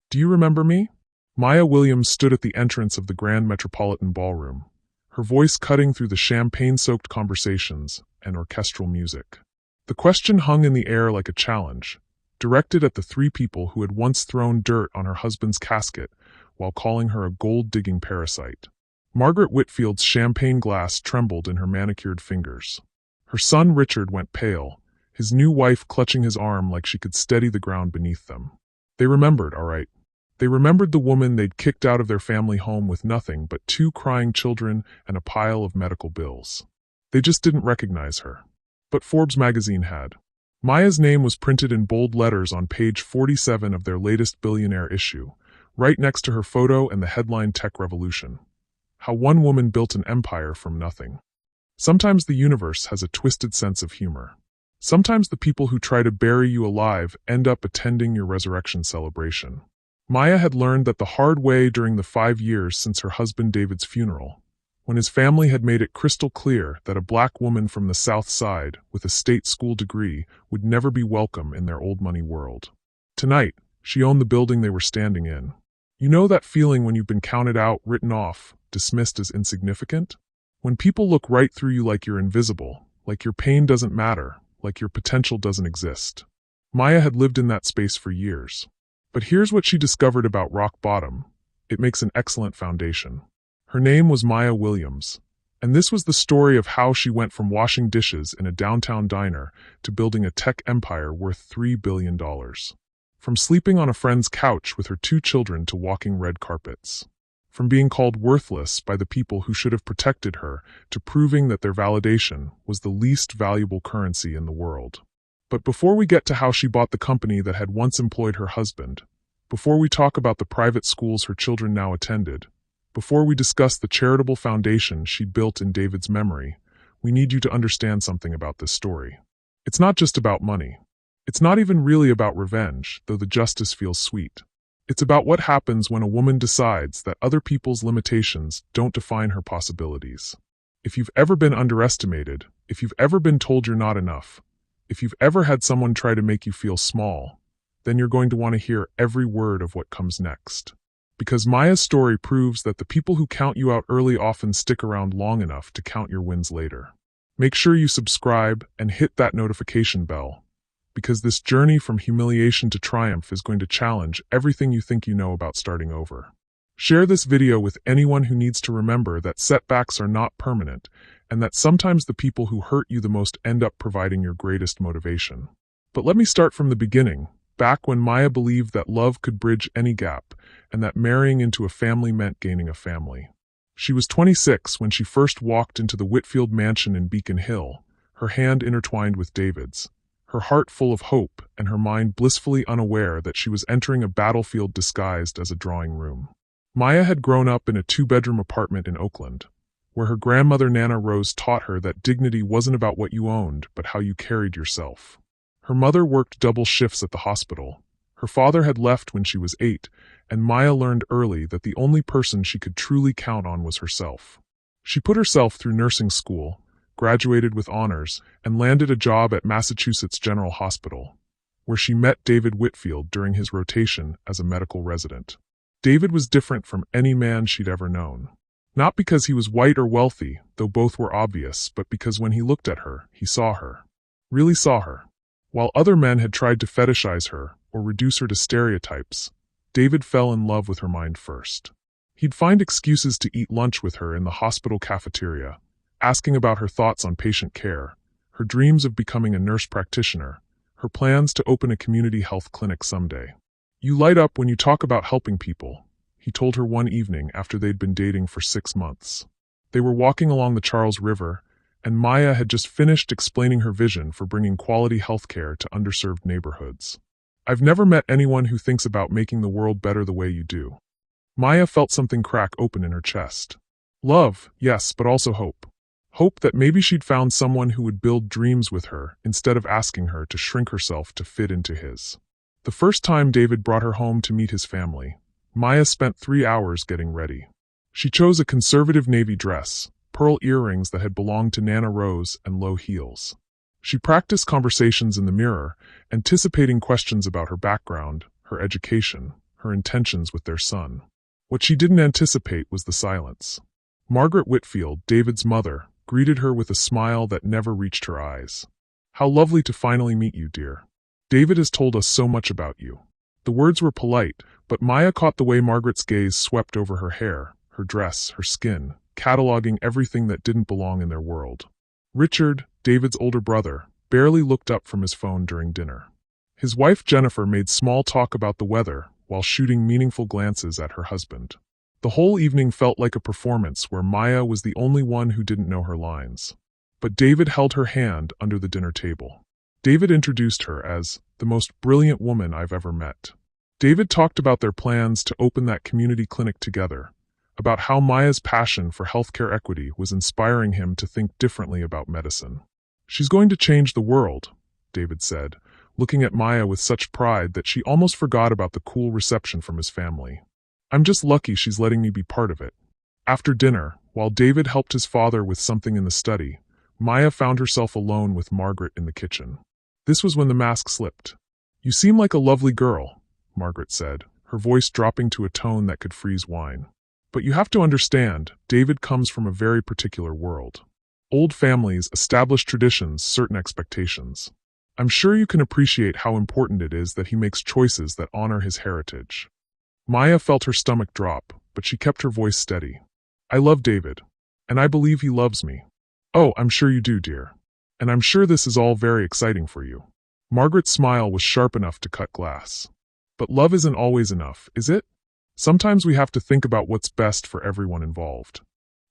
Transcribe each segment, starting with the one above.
Do you remember me? Maya Williams stood at the entrance of the Grand Metropolitan Ballroom, her voice cutting through the champagne-soaked conversations and orchestral music. The question hung in the air like a challenge, directed at the three people who had once thrown dirt on her husband's casket while calling her a gold-digging parasite. Margaret Whitfield's champagne glass trembled in her manicured fingers. Her son Richard went pale, his new wife clutching his arm like she could steady the ground beneath them. They remembered, all right. They remembered the woman they'd kicked out of their family home with nothing but 2 crying children and a pile of medical bills. They just didn't recognize her. But Forbes magazine had. Maya's name was printed in bold letters on page 47 of their latest Billionaire issue, right next to her photo and the headline Tech Revolution. How one woman built an empire from nothing. Sometimes the universe has a twisted sense of humor. Sometimes the people who try to bury you alive end up attending your resurrection celebration. Maya had learned that the hard way during the 5 years since her husband David's funeral, when his family had made it crystal clear that a black woman from the South Side with a state school degree would never be welcome in their old money world. Tonight, she owned the building they were standing in. You know that feeling when you've been counted out, written off, dismissed as insignificant? When people look right through you like you're invisible, like your pain doesn't matter, like your potential doesn't exist. Maya had lived in that space for years. But here's what she discovered about rock bottom. It makes an excellent foundation. Her name was Maya Williams, and this was the story of how she went from washing dishes in a downtown diner to building a tech empire worth $3 billion. From sleeping on a friend's couch with her 2 children to walking red carpets. From being called worthless by the people who should have protected her to proving that their validation was the least valuable currency in the world. But before we get to how she bought the company that had once employed her husband, before we talk about the private schools her children now attended, before we discuss the charitable foundation she'd built in David's memory, we need you to understand something about this story. It's not just about money. It's not even really about revenge, though the justice feels sweet. It's about what happens when a woman decides that other people's limitations don't define her possibilities. If you've ever been underestimated, if you've ever been told you're not enough, if you've ever had someone try to make you feel small, then you're going to want to hear every word of what comes next. Because Maya's story proves that the people who count you out early often stick around long enough to count your wins later. Make sure you subscribe and hit that notification bell, because this journey from humiliation to triumph is going to challenge everything you think you know about starting over. Share this video with anyone who needs to remember that setbacks are not permanent, and that sometimes the people who hurt you the most end up providing your greatest motivation. But let me start from the beginning, back when Maya believed that love could bridge any gap, and that marrying into a family meant gaining a family. She was 26 when she first walked into the Whitfield mansion in Beacon Hill, her hand intertwined with David's, her heart full of hope and her mind blissfully unaware that she was entering a battlefield disguised as a drawing room. Maya had grown up in a 2-bedroom apartment in Oakland, where her grandmother Nana Rose taught her that dignity wasn't about what you owned, but how you carried yourself. Her mother worked double shifts at the hospital. Her father had left when she was 8, and Maya learned early that the only person she could truly count on was herself. She put herself through nursing school, graduated with honors, and landed a job at Massachusetts General Hospital, where she met David Whitfield during his rotation as a medical resident. David was different from any man she'd ever known. Not because he was white or wealthy, though both were obvious, but because when he looked at her, he saw her. Really saw her. While other men had tried to fetishize her or reduce her to stereotypes, David fell in love with her mind first. He'd find excuses to eat lunch with her in the hospital cafeteria, asking about her thoughts on patient care, her dreams of becoming a nurse practitioner, her plans to open a community health clinic someday. "You light up when you talk about helping people," he told her one evening after they'd been dating for 6 months. They were walking along the Charles River, and Maya had just finished explaining her vision for bringing quality healthcare to underserved neighborhoods. "I've never met anyone who thinks about making the world better the way you do." Maya felt something crack open in her chest. Love, yes, but also hope. Hope that maybe she'd found someone who would build dreams with her instead of asking her to shrink herself to fit into his. The first time David brought her home to meet his family, Maya spent 3 hours getting ready. She chose a conservative navy dress, pearl earrings that had belonged to Nana Rose, and low heels. She practiced conversations in the mirror, anticipating questions about her background, her education, her intentions with their son. What she didn't anticipate was the silence. Margaret Whitfield, David's mother, greeted her with a smile that never reached her eyes. "How lovely to finally meet you, dear. David has told us so much about you." The words were polite, but Maya caught the way Margaret's gaze swept over her hair, her dress, her skin, cataloging everything that didn't belong in their world. Richard, David's older brother, barely looked up from his phone during dinner. His wife Jennifer made small talk about the weather while shooting meaningful glances at her husband. The whole evening felt like a performance where Maya was the only one who didn't know her lines. But David held her hand under the dinner table. David introduced her as the most brilliant woman I've ever met. David talked about their plans to open that community clinic together, about how Maya's passion for healthcare equity was inspiring him to think differently about medicine. "She's going to change the world," David said, looking at Maya with such pride that she almost forgot about the cool reception from his family. "I'm just lucky she's letting me be part of it." After dinner, while David helped his father with something in the study, Maya found herself alone with Margaret in the kitchen. This was when the mask slipped. "You seem like a lovely girl," Margaret said, her voice dropping to a tone that could freeze wine. "But you have to understand, David comes from a very particular world. Old families, established traditions, certain expectations. I'm sure you can appreciate how important it is that he makes choices that honor his heritage." Maya felt her stomach drop, but she kept her voice steady. "I love David. And I believe he loves me." "Oh, I'm sure you do, dear. And I'm sure this is all very exciting for you." Margaret's smile was sharp enough to cut glass. "But love isn't always enough, is it? Sometimes we have to think about what's best for everyone involved."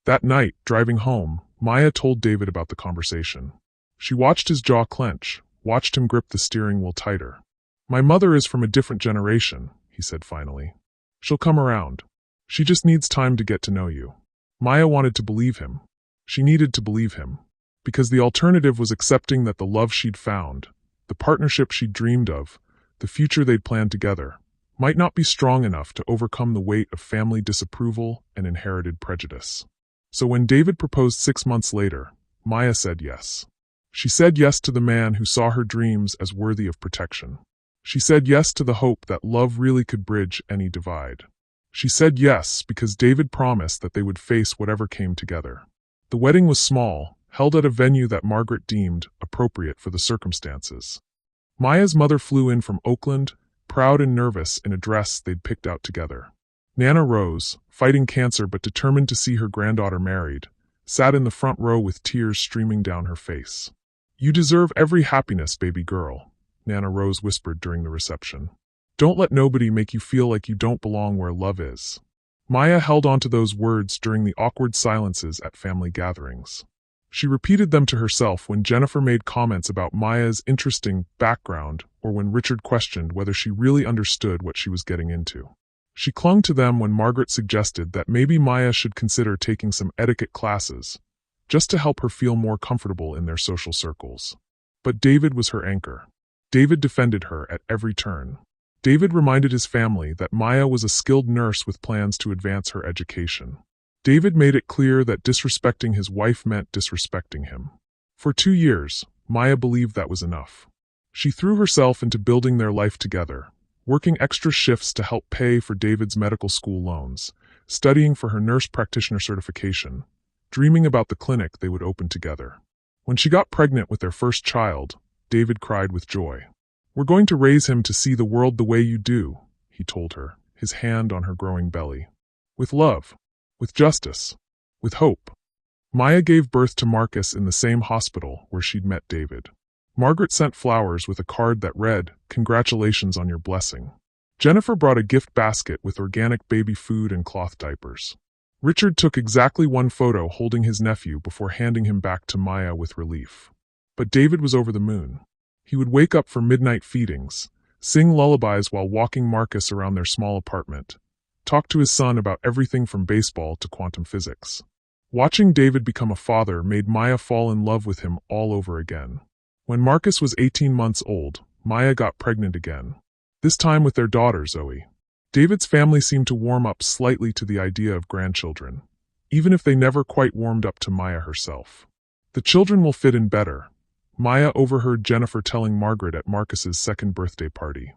That night, driving home, Maya told David about the conversation. She watched his jaw clench, watched him grip the steering wheel tighter. "My mother is from a different generation," he said finally. "She'll come around. She just needs time to get to know you." Maya wanted to believe him. She needed to believe him. Because the alternative was accepting that the love she'd found, the partnership she'd dreamed of, the future they'd planned together, might not be strong enough to overcome the weight of family disapproval and inherited prejudice. So when David proposed 6 months later, Maya said yes. She said yes to the man who saw her dreams as worthy of protection. She said yes to the hope that love really could bridge any divide. She said yes because David promised that they would face whatever came together. The wedding was small, held at a venue that Margaret deemed appropriate for the circumstances. Maya's mother flew in from Oakland, proud and nervous in a dress they'd picked out together. Nana Rose, fighting cancer but determined to see her granddaughter married, sat in the front row with tears streaming down her face. "You deserve every happiness, baby girl," Nana Rose whispered during the reception. "Don't let nobody make you feel like you don't belong where love is." Maya held on to those words during the awkward silences at family gatherings. She repeated them to herself when Jennifer made comments about Maya's interesting background or when Richard questioned whether she really understood what she was getting into. She clung to them when Margaret suggested that maybe Maya should consider taking some etiquette classes, just to help her feel more comfortable in their social circles. But David was her anchor. David defended her at every turn. David reminded his family that Maya was a skilled nurse with plans to advance her education. David made it clear that disrespecting his wife meant disrespecting him. For 2 years, Maya believed that was enough. She threw herself into building their life together, working extra shifts to help pay for David's medical school loans, studying for her nurse practitioner certification, dreaming about the clinic they would open together. When she got pregnant with their first child, David cried with joy. "We're going to raise him to see the world the way you do," he told her, his hand on her growing belly. "With love. With justice. With hope." Maya gave birth to Marcus in the same hospital where she'd met David. Margaret sent flowers with a card that read, "Congratulations on your blessing." Jennifer brought a gift basket with organic baby food and cloth diapers. Richard took exactly 1 photo holding his nephew before handing him back to Maya with relief. But David was over the moon. He would wake up for midnight feedings, sing lullabies while walking Marcus around their small apartment, talk to his son about everything from baseball to quantum physics. Watching David become a father made Maya fall in love with him all over again. When Marcus was 18 months old, Maya got pregnant again. This time with their daughter, Zoe. David's family seemed to warm up slightly to the idea of grandchildren, even if they never quite warmed up to Maya herself. "The children will fit in better," Maya overheard Jennifer telling Margaret at Marcus's second birthday party.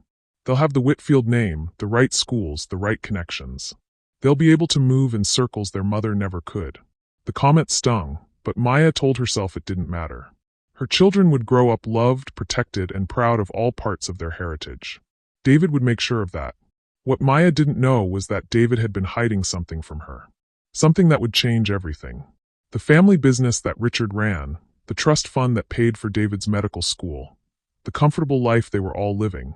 They'll have the Whitfield name, the right schools, the right connections. They'll be able to move in circles their mother never could. The comment stung, but Maya told herself it didn't matter. Her children would grow up loved, protected, and proud of all parts of their heritage. David would make sure of that. What Maya didn't know was that David had been hiding something from her. Something that would change everything. The family business that Richard ran, the trust fund that paid for David's medical school, the comfortable life they were all living.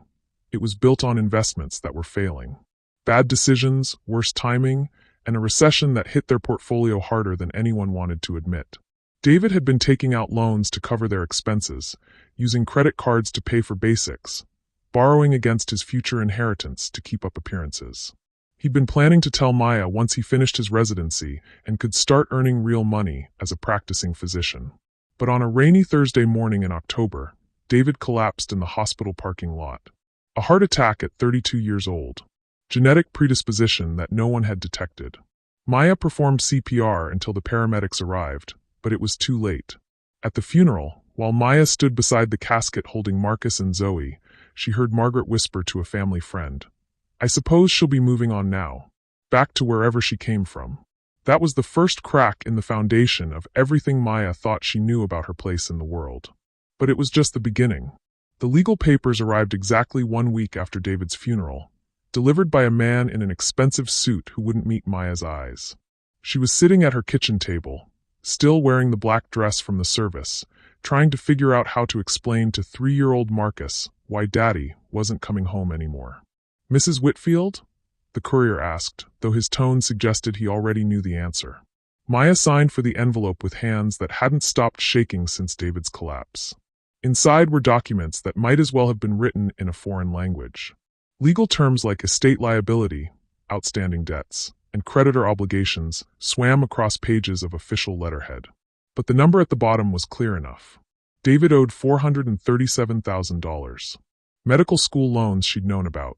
It was built on investments that were failing. Bad decisions, worse timing, and a recession that hit their portfolio harder than anyone wanted to admit. David had been taking out loans to cover their expenses, using credit cards to pay for basics, borrowing against his future inheritance to keep up appearances. He'd been planning to tell Maya once he finished his residency and could start earning real money as a practicing physician. But on a rainy Thursday morning in October, David collapsed in the hospital parking lot. A heart attack at 32 years old. Genetic predisposition that no one had detected. Maya performed CPR until the paramedics arrived, but it was too late. At the funeral, while Maya stood beside the casket holding Marcus and Zoe, she heard Margaret whisper to a family friend, "I suppose she'll be moving on now, back to wherever she came from." That was the first crack in the foundation of everything Maya thought she knew about her place in the world. But it was just the beginning. The legal papers arrived exactly 1 week after David's funeral, delivered by a man in an expensive suit who wouldn't meet Maya's eyes. She was sitting at her kitchen table, still wearing the black dress from the service, trying to figure out how to explain to 3-year-old Marcus why Daddy wasn't coming home anymore. "Mrs. Whitfield?" the courier asked, though his tone suggested he already knew the answer. Maya signed for the envelope with hands that hadn't stopped shaking since David's collapse. Inside were documents that might as well have been written in a foreign language. Legal terms like estate liability, outstanding debts, and creditor obligations swam across pages of official letterhead. But the number at the bottom was clear enough. David owed $437,000. Medical school loans she'd known about.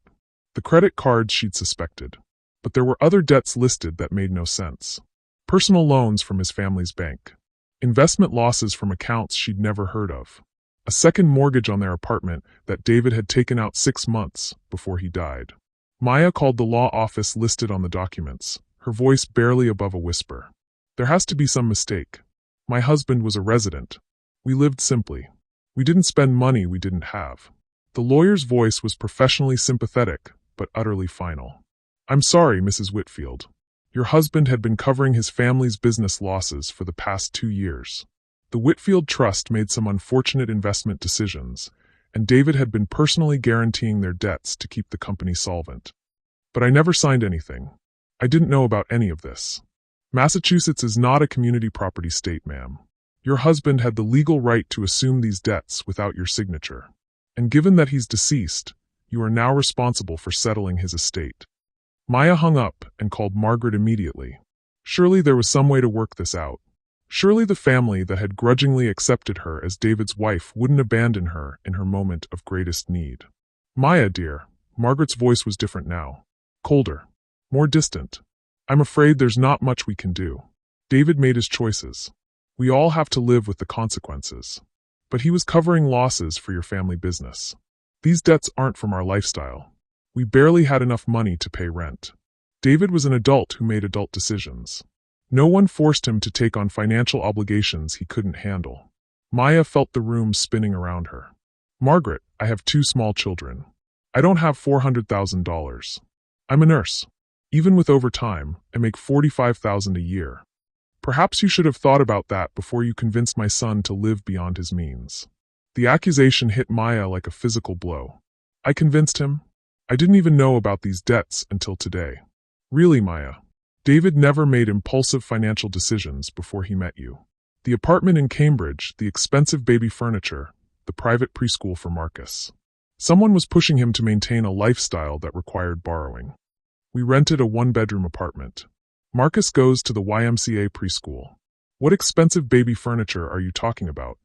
The credit cards she'd suspected. But there were other debts listed that made no sense. Personal loans from his family's bank. Investment losses from accounts she'd never heard of. A second mortgage on their apartment that David had taken out 6 months before he died. Maya called the law office listed on the documents, her voice barely above a whisper. "There has to be some mistake. My husband was a resident. We lived simply. We didn't spend money we didn't have." The lawyer's voice was professionally sympathetic, but utterly final. "I'm sorry, Mrs. Whitfield. Your husband had been covering his family's business losses for the past 2 years. The Whitfield Trust made some unfortunate investment decisions, and David had been personally guaranteeing their debts to keep the company solvent. But I never signed anything. I didn't know about any of this. Massachusetts is not a community property state, ma'am. Your husband had the legal right to assume these debts without your signature. And given that he's deceased, you are now responsible for settling his estate." Maya hung up and called Margaret immediately. Surely there was some way to work this out. Surely the family that had grudgingly accepted her as David's wife wouldn't abandon her in her moment of greatest need. "Maya, dear," Margaret's voice was different now. Colder. More distant. "I'm afraid there's not much we can do. David made his choices. We all have to live with the consequences. But he was covering losses for your family business. These debts aren't from our lifestyle. We barely had enough money to pay rent. David was an adult who made adult decisions. No one forced him to take on financial obligations he couldn't handle." Maya felt the room spinning around her. "Margaret, I have 2 small children. I don't have $400,000. I'm a nurse. Even with overtime, I make $45,000 a year. Perhaps you should have thought about that before you convinced my son to live beyond his means." The accusation hit Maya like a physical blow. "I convinced him? I didn't even know about these debts until today." "Really, Maya? David never made impulsive financial decisions before he met you. The apartment in Cambridge, the expensive baby furniture, the private preschool for Marcus. Someone was pushing him to maintain a lifestyle that required borrowing. We rented a 1-bedroom apartment. Marcus goes to the YMCA preschool. What expensive baby furniture are you talking about?"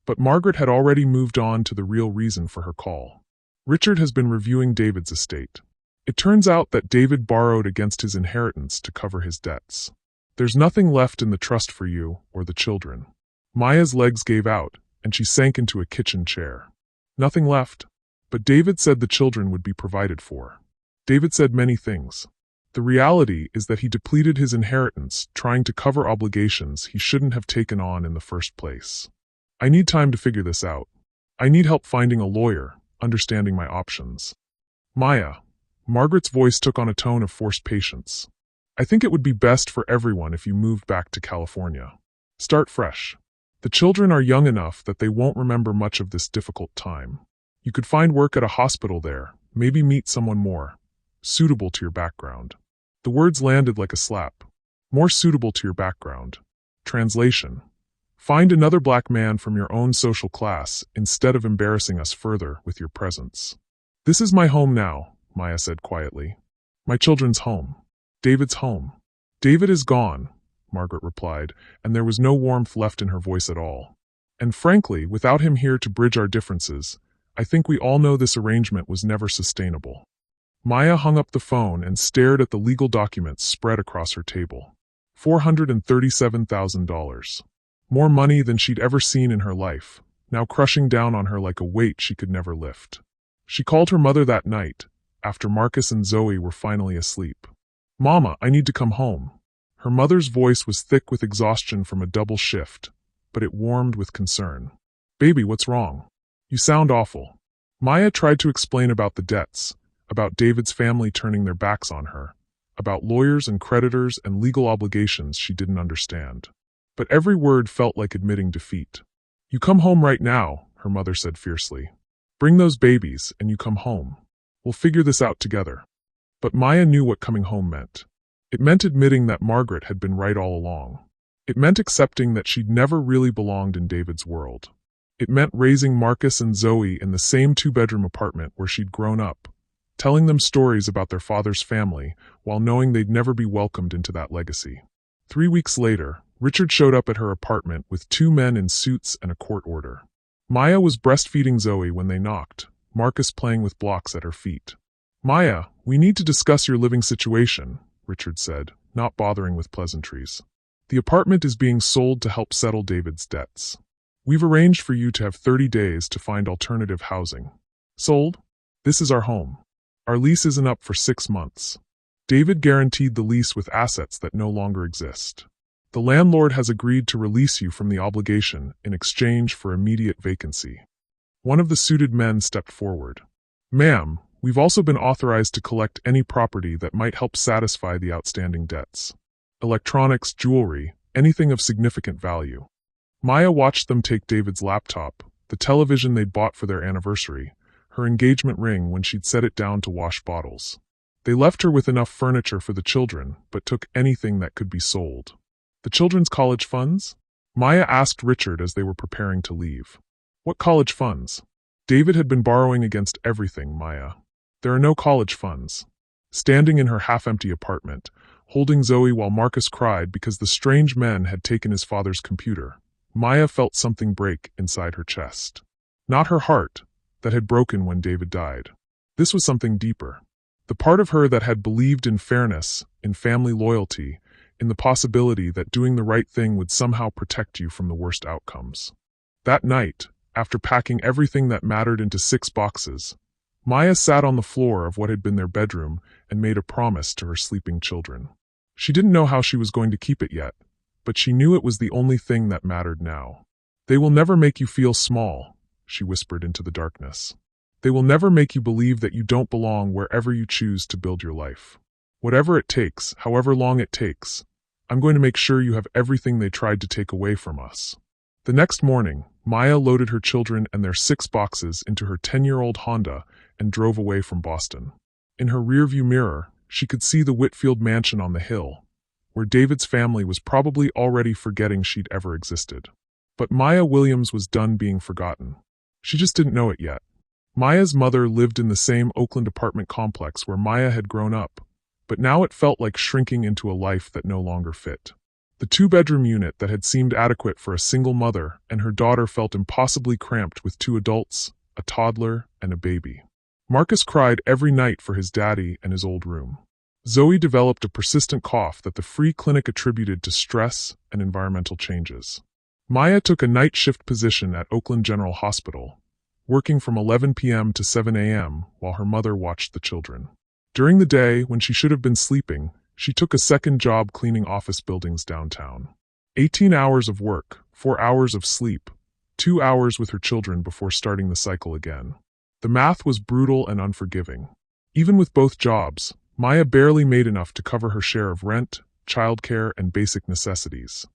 But Margaret had already moved on to the real reason for her call. Richard has been reviewing David's estate. It turns out that David borrowed against his inheritance to cover his debts. There's nothing left in the trust for you or the children. Maya's legs gave out, and she sank into a kitchen chair. Nothing left? But David said the children would be provided for. David said many things. The reality is that he depleted his inheritance trying to cover obligations he shouldn't have taken on in the first place. I need time to figure this out. I need help finding a lawyer, understanding my options. Maya. Margaret's voice took on a tone of forced patience. I think it would be best for everyone if you moved back to California. Start fresh. The children are young enough that they won't remember much of this difficult time. You could find work at a hospital there, maybe meet someone more suitable to your background. The words landed like a slap. More suitable to your background. Translation. Find another black man from your own social class instead of embarrassing us further with your presence. This is my home now, Maya said quietly. My children's home. David's home. David is gone, Margaret replied, and there was no warmth left in her voice at all. And frankly, without him here to bridge our differences, I think we all know this arrangement was never sustainable. Maya hung up the phone and stared at the legal documents spread across her table. $437,000. More money than she'd ever seen in her life, now crushing down on her like a weight she could never lift. She called her mother that night, after Marcus and Zoe were finally asleep. Mama, I need to come home. Her mother's voice was thick with exhaustion from a double shift, but it warmed with concern. Baby, what's wrong? You sound awful. Maya tried to explain about the debts, about David's family turning their backs on her, about lawyers and creditors and legal obligations she didn't understand. But every word felt like admitting defeat. You come home right now, her mother said fiercely. Bring those babies and you come home. We'll figure this out together. But Maya knew what coming home meant. It meant admitting that Margaret had been right all along. It meant accepting that she'd never really belonged in David's world. It meant raising Marcus and Zoe in the same two-bedroom apartment where she'd grown up, telling them stories about their father's family while knowing they'd never be welcomed into that legacy. 3 weeks later, Richard showed up at her apartment with 2 men in suits and a court order. Maya was breastfeeding Zoe when they knocked, Marcus playing with blocks at her feet. Maya, we need to discuss your living situation, Richard said, not bothering with pleasantries. The apartment is being sold to help settle David's debts. We've arranged for you to have 30 days to find alternative housing. Sold? This is our home. Our lease isn't up for 6 months. David guaranteed the lease with assets that no longer exist. The landlord has agreed to release you from the obligation in exchange for immediate vacancy. One of the suited men stepped forward. Ma'am, we've also been authorized to collect any property that might help satisfy the outstanding debts. Electronics, jewelry, anything of significant value. Maya watched them take David's laptop, the television they'd bought for their anniversary, her engagement ring when she'd set it down to wash bottles. They left her with enough furniture for the children, but took anything that could be sold. The children's college funds? Maya asked Richard as they were preparing to leave. What college funds? David had been borrowing against everything, Maya. There are no college funds. Standing in her half-empty apartment, holding Zoe while Marcus cried because the strange men had taken his father's computer, Maya felt something break inside her chest. Not her heart, that had broken when David died. This was something deeper. The part of her that had believed in fairness, in family loyalty, in the possibility that doing the right thing would somehow protect you from the worst outcomes. That night, after packing everything that mattered into 6 boxes, Maya sat on the floor of what had been their bedroom and made a promise to her sleeping children. She didn't know how she was going to keep it yet, but she knew it was the only thing that mattered now. They will never make you feel small, she whispered into the darkness. They will never make you believe that you don't belong wherever you choose to build your life. Whatever it takes, however long it takes, I'm going to make sure you have everything they tried to take away from us. The next morning, Maya loaded her children and their 6 boxes into her 10-year-old Honda and drove away from Boston. In her rearview mirror, she could see the Whitfield mansion on the hill, where David's family was probably already forgetting she'd ever existed. But Maya Williams was done being forgotten. She just didn't know it yet. Maya's mother lived in the same Oakland apartment complex where Maya had grown up, but now it felt like shrinking into a life that no longer fit. The 2-bedroom unit that had seemed adequate for a single mother and her daughter felt impossibly cramped with 2 adults, a toddler, and a baby. Marcus cried every night for his daddy and his old room. Zoe developed a persistent cough that the free clinic attributed to stress and environmental changes. Maya took a night shift position at Oakland General Hospital, working from 11 p.m. to 7 a.m. while her mother watched the children. During the day, when she should have been sleeping, she took a second job cleaning office buildings downtown. 18 hours of work, 4 hours of sleep, 2 hours with her children before starting the cycle again. The math was brutal and unforgiving. Even with both jobs, Maya barely made enough to cover her share of rent, childcare, and basic necessities.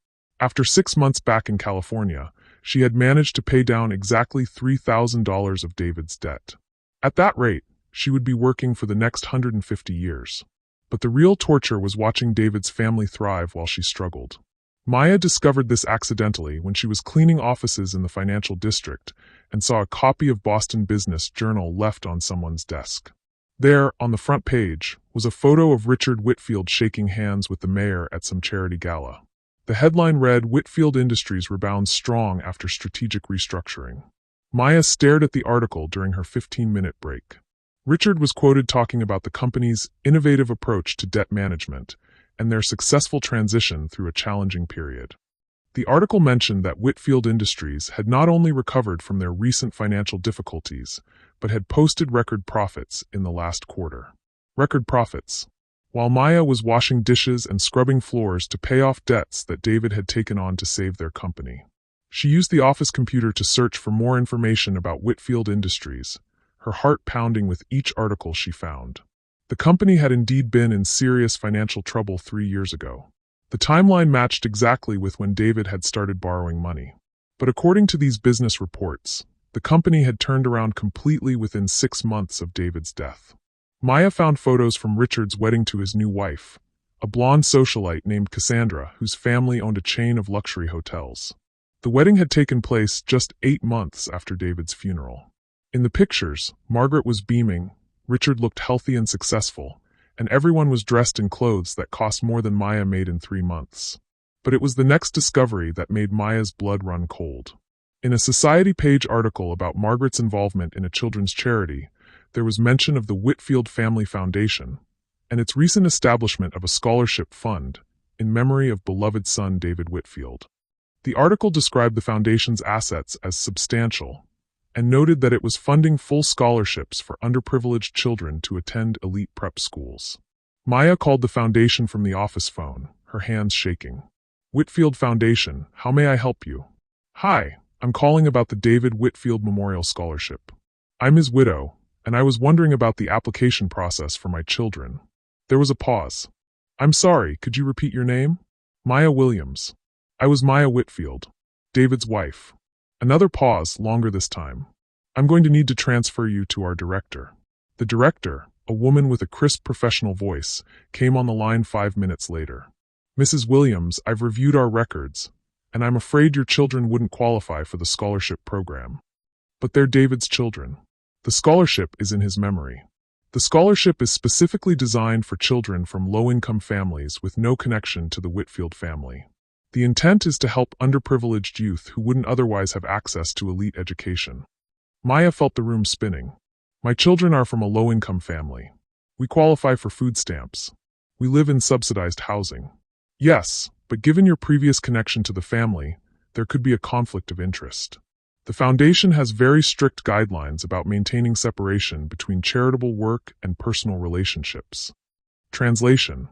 After 6 months back in California, she had managed to pay down exactly $3,000 of David's debt. At that rate, she would be working for the next 150 years. But the real torture was watching David's family thrive while she struggled. Maya discovered this accidentally when she was cleaning offices in the financial district and saw a copy of Boston Business Journal left on someone's desk. There, on the front page, was a photo of Richard Whitfield shaking hands with the mayor at some charity gala. The headline read, "Whitfield Industries rebounds strong after strategic restructuring." Maya stared at the article during her 15-minute break. Richard was quoted talking about the company's innovative approach to debt management and their successful transition through a challenging period. The article mentioned that Whitfield Industries had not only recovered from their recent financial difficulties, but had posted record profits in the last quarter. Record profits. While Maya was washing dishes and scrubbing floors to pay off debts that David had taken on to save their company. She used the office computer to search for more information about Whitfield Industries, her heart pounding with each article she found. The company had indeed been in serious financial trouble 3 years ago. The timeline matched exactly with when David had started borrowing money. But according to these business reports, the company had turned around completely within 6 months of David's death. Maya found photos from Richard's wedding to his new wife, a blonde socialite named Cassandra, whose family owned a chain of luxury hotels. The wedding had taken place just 8 months after David's funeral. In the pictures, Margaret was beaming, Richard looked healthy and successful, and everyone was dressed in clothes that cost more than Maya made in 3 months. But it was the next discovery that made Maya's blood run cold. In a Society page article about Margaret's involvement in a children's charity, there was mention of the Whitfield Family Foundation and its recent establishment of a scholarship fund in memory of beloved son David Whitfield. The article described the foundation's assets as substantial and noted that it was funding full scholarships for underprivileged children to attend elite prep schools. Maya called the foundation from the office phone, her hands shaking. "Whitfield Foundation, how may I help you?" "Hi, I'm calling about the David Whitfield Memorial Scholarship. I'm his widow, and I was wondering about the application process for my children." There was a pause. "I'm sorry, could you repeat your name?" "Maya Williams." "I was Maya Whitfield, David's wife." Another pause, longer this time. "I'm going to need to transfer you to our director." The director, a woman with a crisp professional voice, came on the line 5 minutes later. "Mrs. Williams, I've reviewed our records, and I'm afraid your children wouldn't qualify for the scholarship program." "But they're David's children." "The scholarship is in his memory." "The scholarship is specifically designed for children from low-income families with no connection to the Whitfield family. The intent is to help underprivileged youth who wouldn't otherwise have access to elite education." Maya felt the room spinning. "My children are from a low-income family. We qualify for food stamps. We live in subsidized housing." "Yes, but given your previous connection to the family, there could be a conflict of interest. The foundation has very strict guidelines about maintaining separation between charitable work and personal relationships." Translation: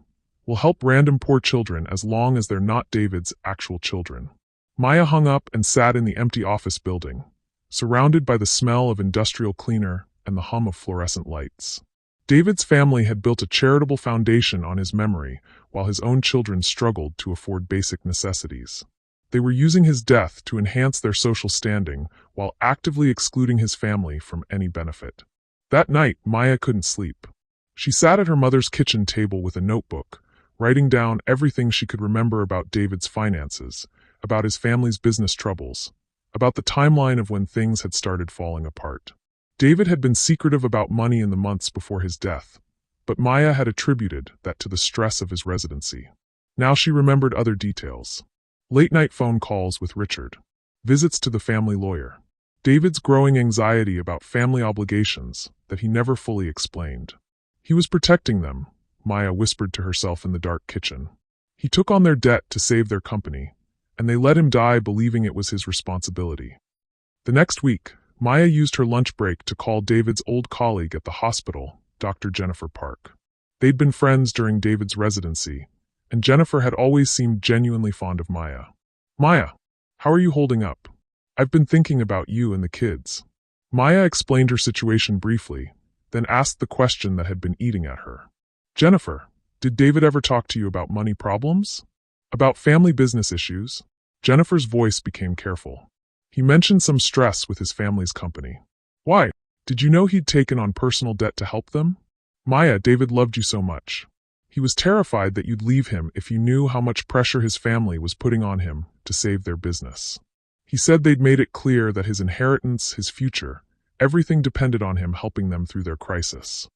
"Will help random poor children as long as they're not David's actual children." Maya hung up and sat in the empty office building, surrounded by the smell of industrial cleaner and the hum of fluorescent lights. David's family had built a charitable foundation on his memory while his own children struggled to afford basic necessities. They were using his death to enhance their social standing while actively excluding his family from any benefit. That night, Maya couldn't sleep. She sat at her mother's kitchen table with a notebook, writing down everything she could remember about David's finances, about his family's business troubles, about the timeline of when things had started falling apart. David had been secretive about money in the months before his death, but Maya had attributed that to the stress of his residency. Now she remembered other details. Late-night phone calls with Richard. Visits to the family lawyer. David's growing anxiety about family obligations that he never fully explained. He was protecting them, Maya whispered to herself in the dark kitchen. He took on their debt to save their company, and they let him die believing it was his responsibility. The next week, Maya used her lunch break to call David's old colleague at the hospital, Dr. Jennifer Park. They'd been friends during David's residency, and Jennifer had always seemed genuinely fond of Maya. Maya, how are you holding up? I've been thinking about you and the kids. Maya explained her situation briefly, then asked the question that had been eating at her. Jennifer, did David ever talk to you about money problems? About family business issues? Jennifer's voice became careful. He mentioned some stress with his family's company. Why? Did you know he'd taken on personal debt to help them? Maya, David loved you so much. He was terrified that you'd leave him if you knew how much pressure his family was putting on him to save their business. He said they'd made it clear that his inheritance, his future, everything depended on him helping them through their crisis.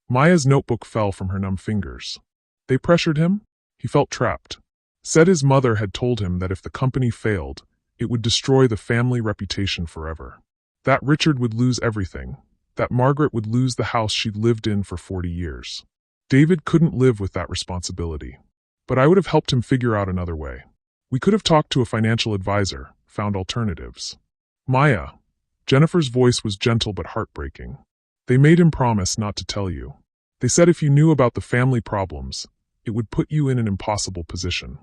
Maya's notebook fell from her numb fingers. They pressured him? He felt trapped. Said his mother had told him that if the company failed, it would destroy the family reputation forever. That Richard would lose everything, that Margaret would lose the house she'd lived in for 40 years. David couldn't live with that responsibility. But I would have helped him figure out another way. We could have talked to a financial advisor, found alternatives. Maya, Jennifer's voice was gentle but heartbreaking. They made him promise not to tell you. They said if you knew about the family problems, it would put you in an impossible position.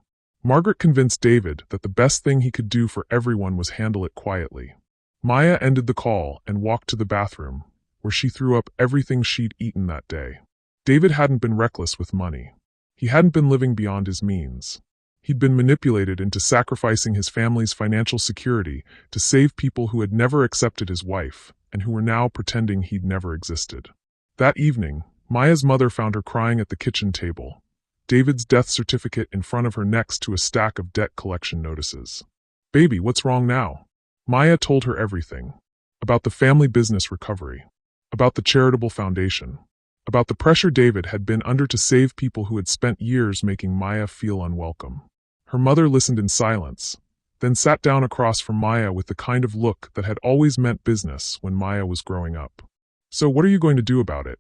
Margaret convinced David that the best thing he could do for everyone was handle it quietly. Maya ended the call and walked to the bathroom, where she threw up everything she'd eaten that day. David hadn't been reckless with money. He hadn't been living beyond his means. He'd been manipulated into sacrificing his family's financial security to save people who had never accepted his wife and who were now pretending he'd never existed. That evening, Maya's mother found her crying at the kitchen table, David's death certificate in front of her next to a stack of debt collection notices. Baby, what's wrong now? Maya told her everything. About the family business recovery. About the charitable foundation. About the pressure David had been under to save people who had spent years making Maya feel unwelcome. Her mother listened in silence, then sat down across from Maya with the kind of look that had always meant business when Maya was growing up. So what are you going to do about it?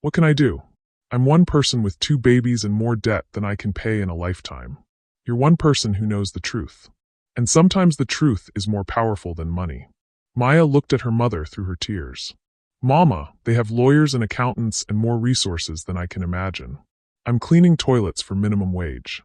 What can I do? I'm one person with 2 babies and more debt than I can pay in a lifetime. You're one person who knows the truth. And sometimes the truth is more powerful than money. Maya looked at her mother through her tears. Mama, they have lawyers and accountants and more resources than I can imagine. I'm cleaning toilets for minimum wage.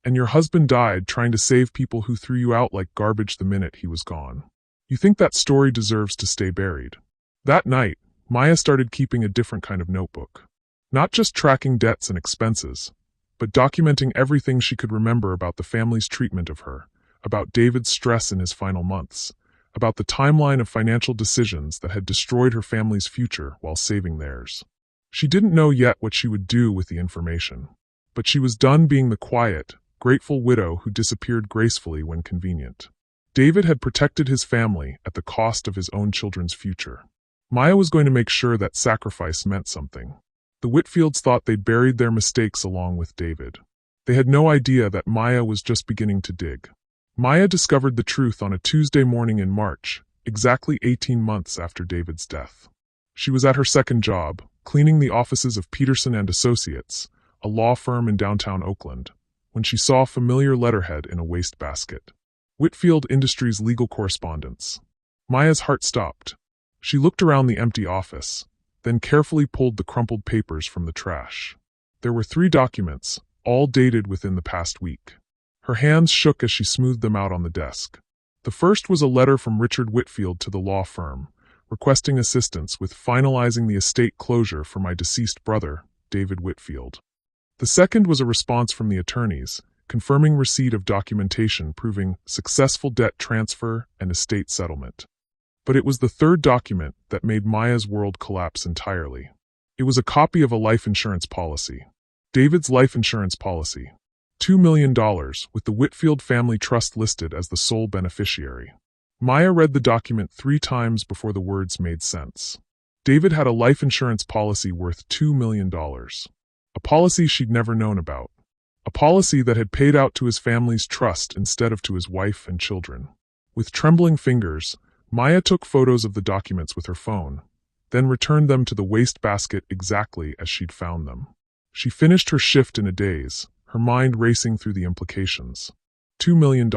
And your husband died trying to save people who threw you out like garbage the minute he was gone. You think that story deserves to stay buried. That night, Maya started keeping a different kind of notebook. Not just tracking debts and expenses, but documenting everything she could remember about the family's treatment of her, about David's stress in his final months, about the timeline of financial decisions that had destroyed her family's future while saving theirs. She didn't know yet what she would do with the information, but she was done being the quiet, grateful widow who disappeared gracefully when convenient. David had protected his family at the cost of his own children's future. Maya was going to make sure that sacrifice meant something. The Whitfields thought they'd buried their mistakes along with David. They had no idea that Maya was just beginning to dig. Maya discovered the truth on a Tuesday morning in March, exactly 18 months after David's death. She was at her second job, cleaning the offices of Peterson & Associates, a law firm in downtown Oakland, when she saw a familiar letterhead in a wastebasket. Whitfield Industries legal correspondence. Maya's heart stopped. She looked around the empty office, then carefully pulled the crumpled papers from the trash. There were 3 documents, all dated within the past week. Her hands shook as she smoothed them out on the desk. The first was a letter from Richard Whitfield to the law firm, requesting assistance with finalizing the estate closure for my deceased brother, David Whitfield. The second was a response from the attorneys, confirming receipt of documentation proving successful debt transfer and estate settlement. But it was the third document that made Maya's world collapse entirely. It was a copy of a life insurance policy. David's life insurance policy. $2 million, with the Whitfield Family Trust listed as the sole beneficiary. Maya read the document 3 times before the words made sense. David had a life insurance policy worth $2 million. A policy she'd never known about. A policy that had paid out to his family's trust instead of to his wife and children. With trembling fingers, Maya took photos of the documents with her phone, then returned them to the wastebasket exactly as she'd found them. She finished her shift in a daze, her mind racing through the implications. $2 million.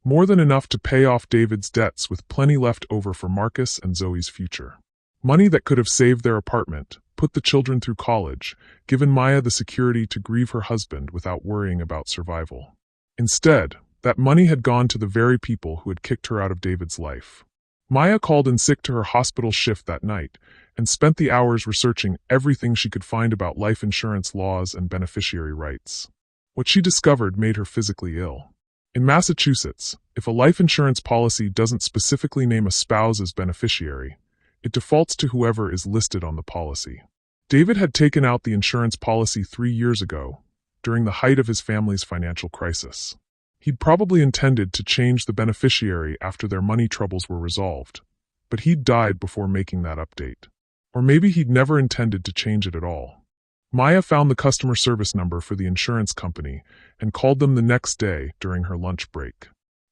More than enough to pay off David's debts with plenty left over for Marcus and Zoe's future. Money that could have saved their apartment, put the children through college, given Maya the security to grieve her husband without worrying about survival. Instead, that money had gone to the very people who had kicked her out of David's life. Maya called in sick to her hospital shift that night and spent the hours researching everything she could find about life insurance laws and beneficiary rights. What she discovered made her physically ill. In Massachusetts, if a life insurance policy doesn't specifically name a spouse as beneficiary, it defaults to whoever is listed on the policy. David had taken out the insurance policy 3 years ago, during the height of his family's financial crisis. He'd probably intended to change the beneficiary after their money troubles were resolved, but he'd died before making that update. Or maybe he'd never intended to change it at all. Maya found the customer service number for the insurance company and called them the next day during her lunch break.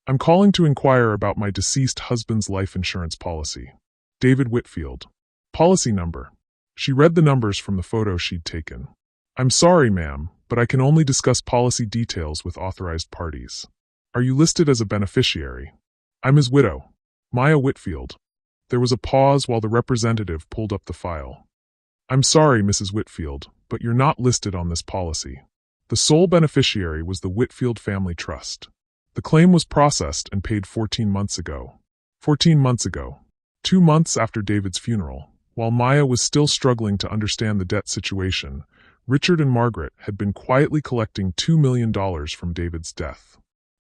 "I'm calling to inquire about my deceased husband's life insurance policy. David Whitfield. Policy number." She read the numbers from the photo she'd taken. "I'm sorry, ma'am, but I can only discuss policy details with authorized parties. Are you listed as a beneficiary?" "I'm his widow, Maya Whitfield." There was a pause while the representative pulled up the file. "I'm sorry, Mrs. Whitfield, but you're not listed on this policy. The sole beneficiary was the Whitfield Family Trust. The claim was processed and paid 14 months ago. 14 months ago. 2 months after David's funeral, while Maya was still struggling to understand the debt situation, Richard and Margaret had been quietly collecting $2 million from David's death.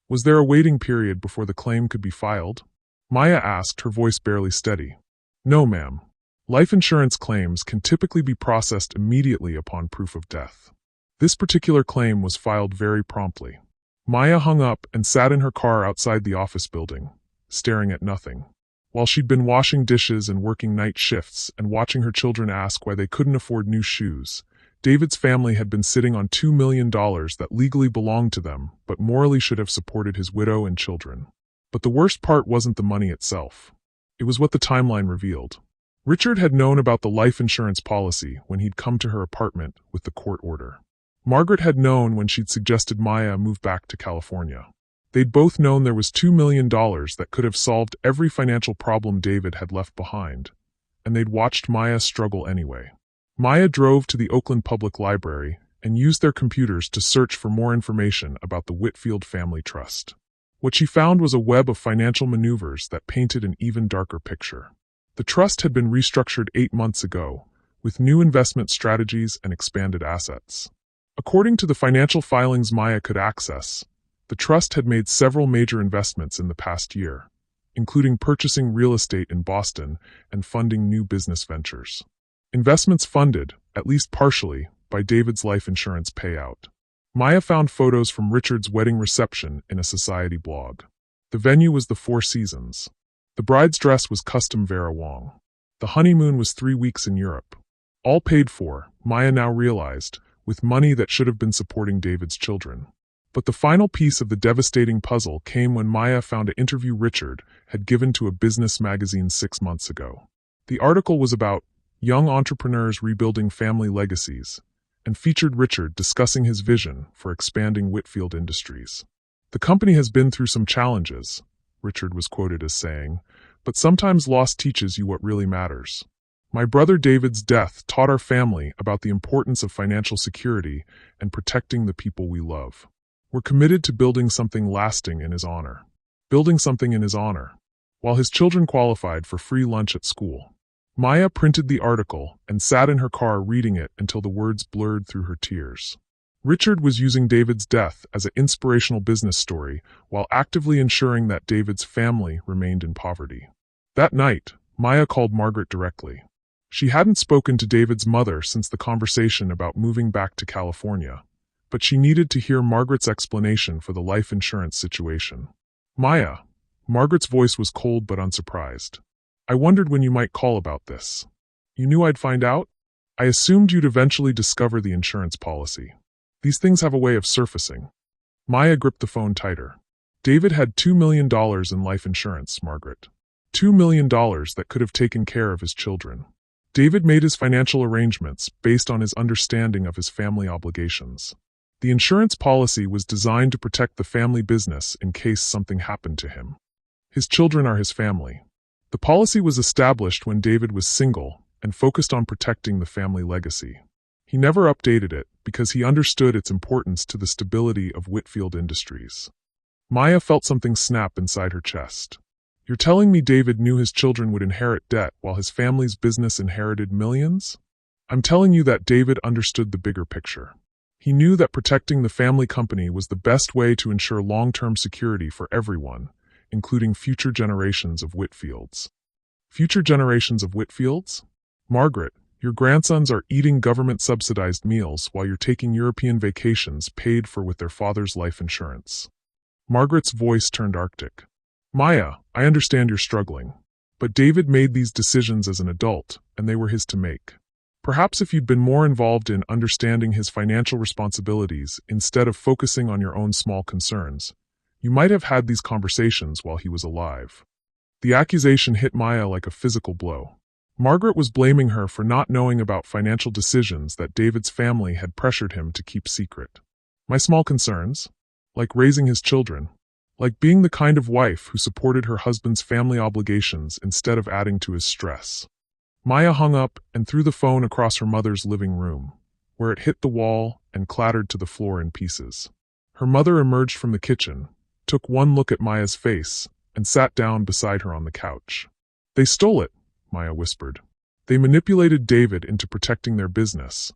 Was there a waiting period before the claim could be filed? Maya asked, her voice barely steady. "No, ma'am. Life insurance claims can typically be processed immediately upon proof of death. This particular claim was filed very promptly." Maya hung up and sat in her car outside the office building, staring at nothing. While she'd been washing dishes and working night shifts and watching her children ask why they couldn't afford new shoes, David's family had been sitting on $2 million that legally belonged to them but morally should have supported his widow and children. But the worst part wasn't the money itself. It was what the timeline revealed. Richard had known about the life insurance policy when he'd come to her apartment with the court order. Margaret had known when she'd suggested Maya move back to California. They'd both known there was $2 million that could have solved every financial problem David had left behind, and they'd watched Maya struggle anyway. Maya drove to the Oakland Public Library and used their computers to search for more information about the Whitfield Family Trust. What she found was a web of financial maneuvers that painted an even darker picture. The trust had been restructured 8 months ago, with new investment strategies and expanded assets. According to the financial filings Maya could access, the trust had made several major investments in the past year, including purchasing real estate in Boston and funding new business ventures. Investments funded, at least partially, by David's life insurance payout. Maya found photos from Richard's wedding reception in a society blog. The venue was the Four Seasons. The bride's dress was custom Vera Wang. The honeymoon was 3 weeks in Europe. All paid for, Maya now realized, with money that should have been supporting David's children. But the final piece of the devastating puzzle came when Maya found an interview Richard had given to a business magazine 6 months ago. The article was about young entrepreneurs rebuilding family legacies, and featured Richard discussing his vision for expanding Whitfield Industries. "The company has been through some challenges," Richard was quoted as saying, "but sometimes loss teaches you what really matters. My brother David's death taught our family about the importance of financial security and protecting the people we love. We're committed to building something lasting in his honor." Building something in his honor. While his children qualified for free lunch at school. Maya printed the article and sat in her car reading it until the words blurred through her tears. Richard was using David's death as an inspirational business story while actively ensuring that David's family remained in poverty. That night, Maya called Margaret directly. She hadn't spoken to David's mother since the conversation about moving back to California, but she needed to hear Margaret's explanation for the life insurance situation. "Maya," Margaret's voice was cold but unsurprised. "I wondered when you might call about this. You knew I'd find out? I assumed you'd eventually discover the insurance policy. These things have a way of surfacing." Maya gripped the phone tighter. David had $2 million in life insurance, Margaret. $2 million that could have taken care of his children. David made his financial arrangements based on his understanding of his family obligations. The insurance policy was designed to protect the family business in case something happened to him. His children are his family. The policy was established when David was single and focused on protecting the family legacy. He never updated it because he understood its importance to the stability of Whitfield Industries. Maya felt something snap inside her chest. You're telling me David knew his children would inherit debt while his family's business inherited millions? I'm telling you that David understood the bigger picture. He knew that protecting the family company was the best way to ensure long-term security for everyone, including future generations of Whitfields. Future generations of Whitfields? Margaret, your grandsons are eating government-subsidized meals while you're taking European vacations paid for with their father's life insurance. Margaret's voice turned arctic. Maya, I understand you're struggling. But David made these decisions as an adult, and they were his to make. Perhaps if you'd been more involved in understanding his financial responsibilities instead of focusing on your own small concerns, you might have had these conversations while he was alive. The accusation hit Maya like a physical blow. Margaret was blaming her for not knowing about financial decisions that David's family had pressured him to keep secret. My small concerns? Like raising his children. Like being the kind of wife who supported her husband's family obligations instead of adding to his stress. Maya hung up and threw the phone across her mother's living room, where it hit the wall and clattered to the floor in pieces. Her mother emerged from the kitchen, took one look at Maya's face, and sat down beside her on the couch. They stole it, Maya whispered. They manipulated David into protecting their business.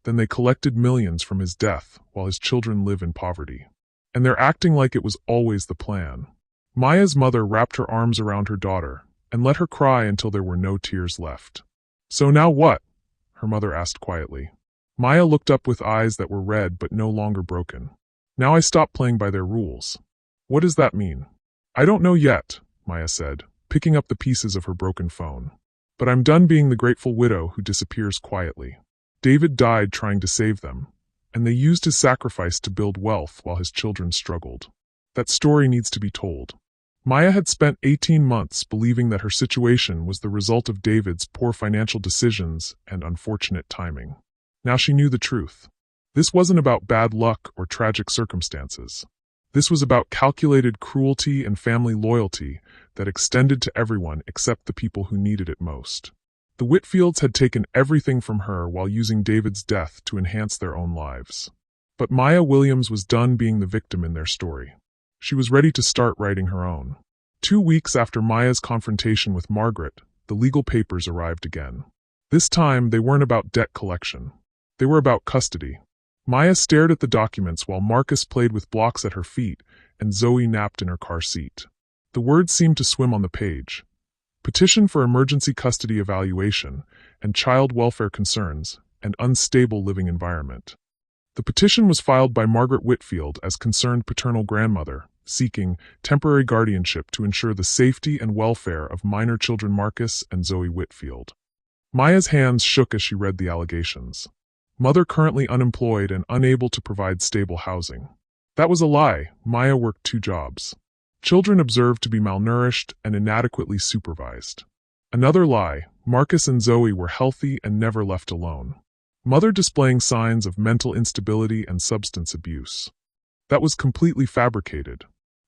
Then they collected millions from his death while his children live in poverty. And they're acting like it was always the plan. Maya's mother wrapped her arms around her daughter and let her cry until there were no tears left. So now what? Her mother asked quietly. Maya looked up with eyes that were red but no longer broken. Now I stop playing by their rules. What does that mean? I don't know yet, Maya said, picking up the pieces of her broken phone. But I'm done being the grateful widow who disappears quietly. David died trying to save them, and they used his sacrifice to build wealth while his children struggled. That story needs to be told. Maya had spent 18 months believing that her situation was the result of David's poor financial decisions and unfortunate timing. Now she knew the truth. This wasn't about bad luck or tragic circumstances. This was about calculated cruelty and family loyalty that extended to everyone except the people who needed it most. The Whitfields had taken everything from her while using David's death to enhance their own lives. But Maya Williams was done being the victim in their story. She was ready to start writing her own. 2 weeks after Maya's confrontation with Margaret, the legal papers arrived again. This time, they weren't about debt collection. They were about custody. Maya stared at the documents while Marcus played with blocks at her feet and Zoe napped in her car seat. The words seemed to swim on the page. Petition for emergency custody evaluation and child welfare concerns and unstable living environment. The petition was filed by Margaret Whitfield as concerned paternal grandmother, seeking temporary guardianship to ensure the safety and welfare of minor children Marcus and Zoe Whitfield. Maya's hands shook as she read the allegations. Mother currently unemployed and unable to provide stable housing. That was a lie. Maya worked 2 jobs. Children observed to be malnourished and inadequately supervised. Another lie. Marcus and Zoe were healthy and never left alone. Mother displaying signs of mental instability and substance abuse. That was completely fabricated.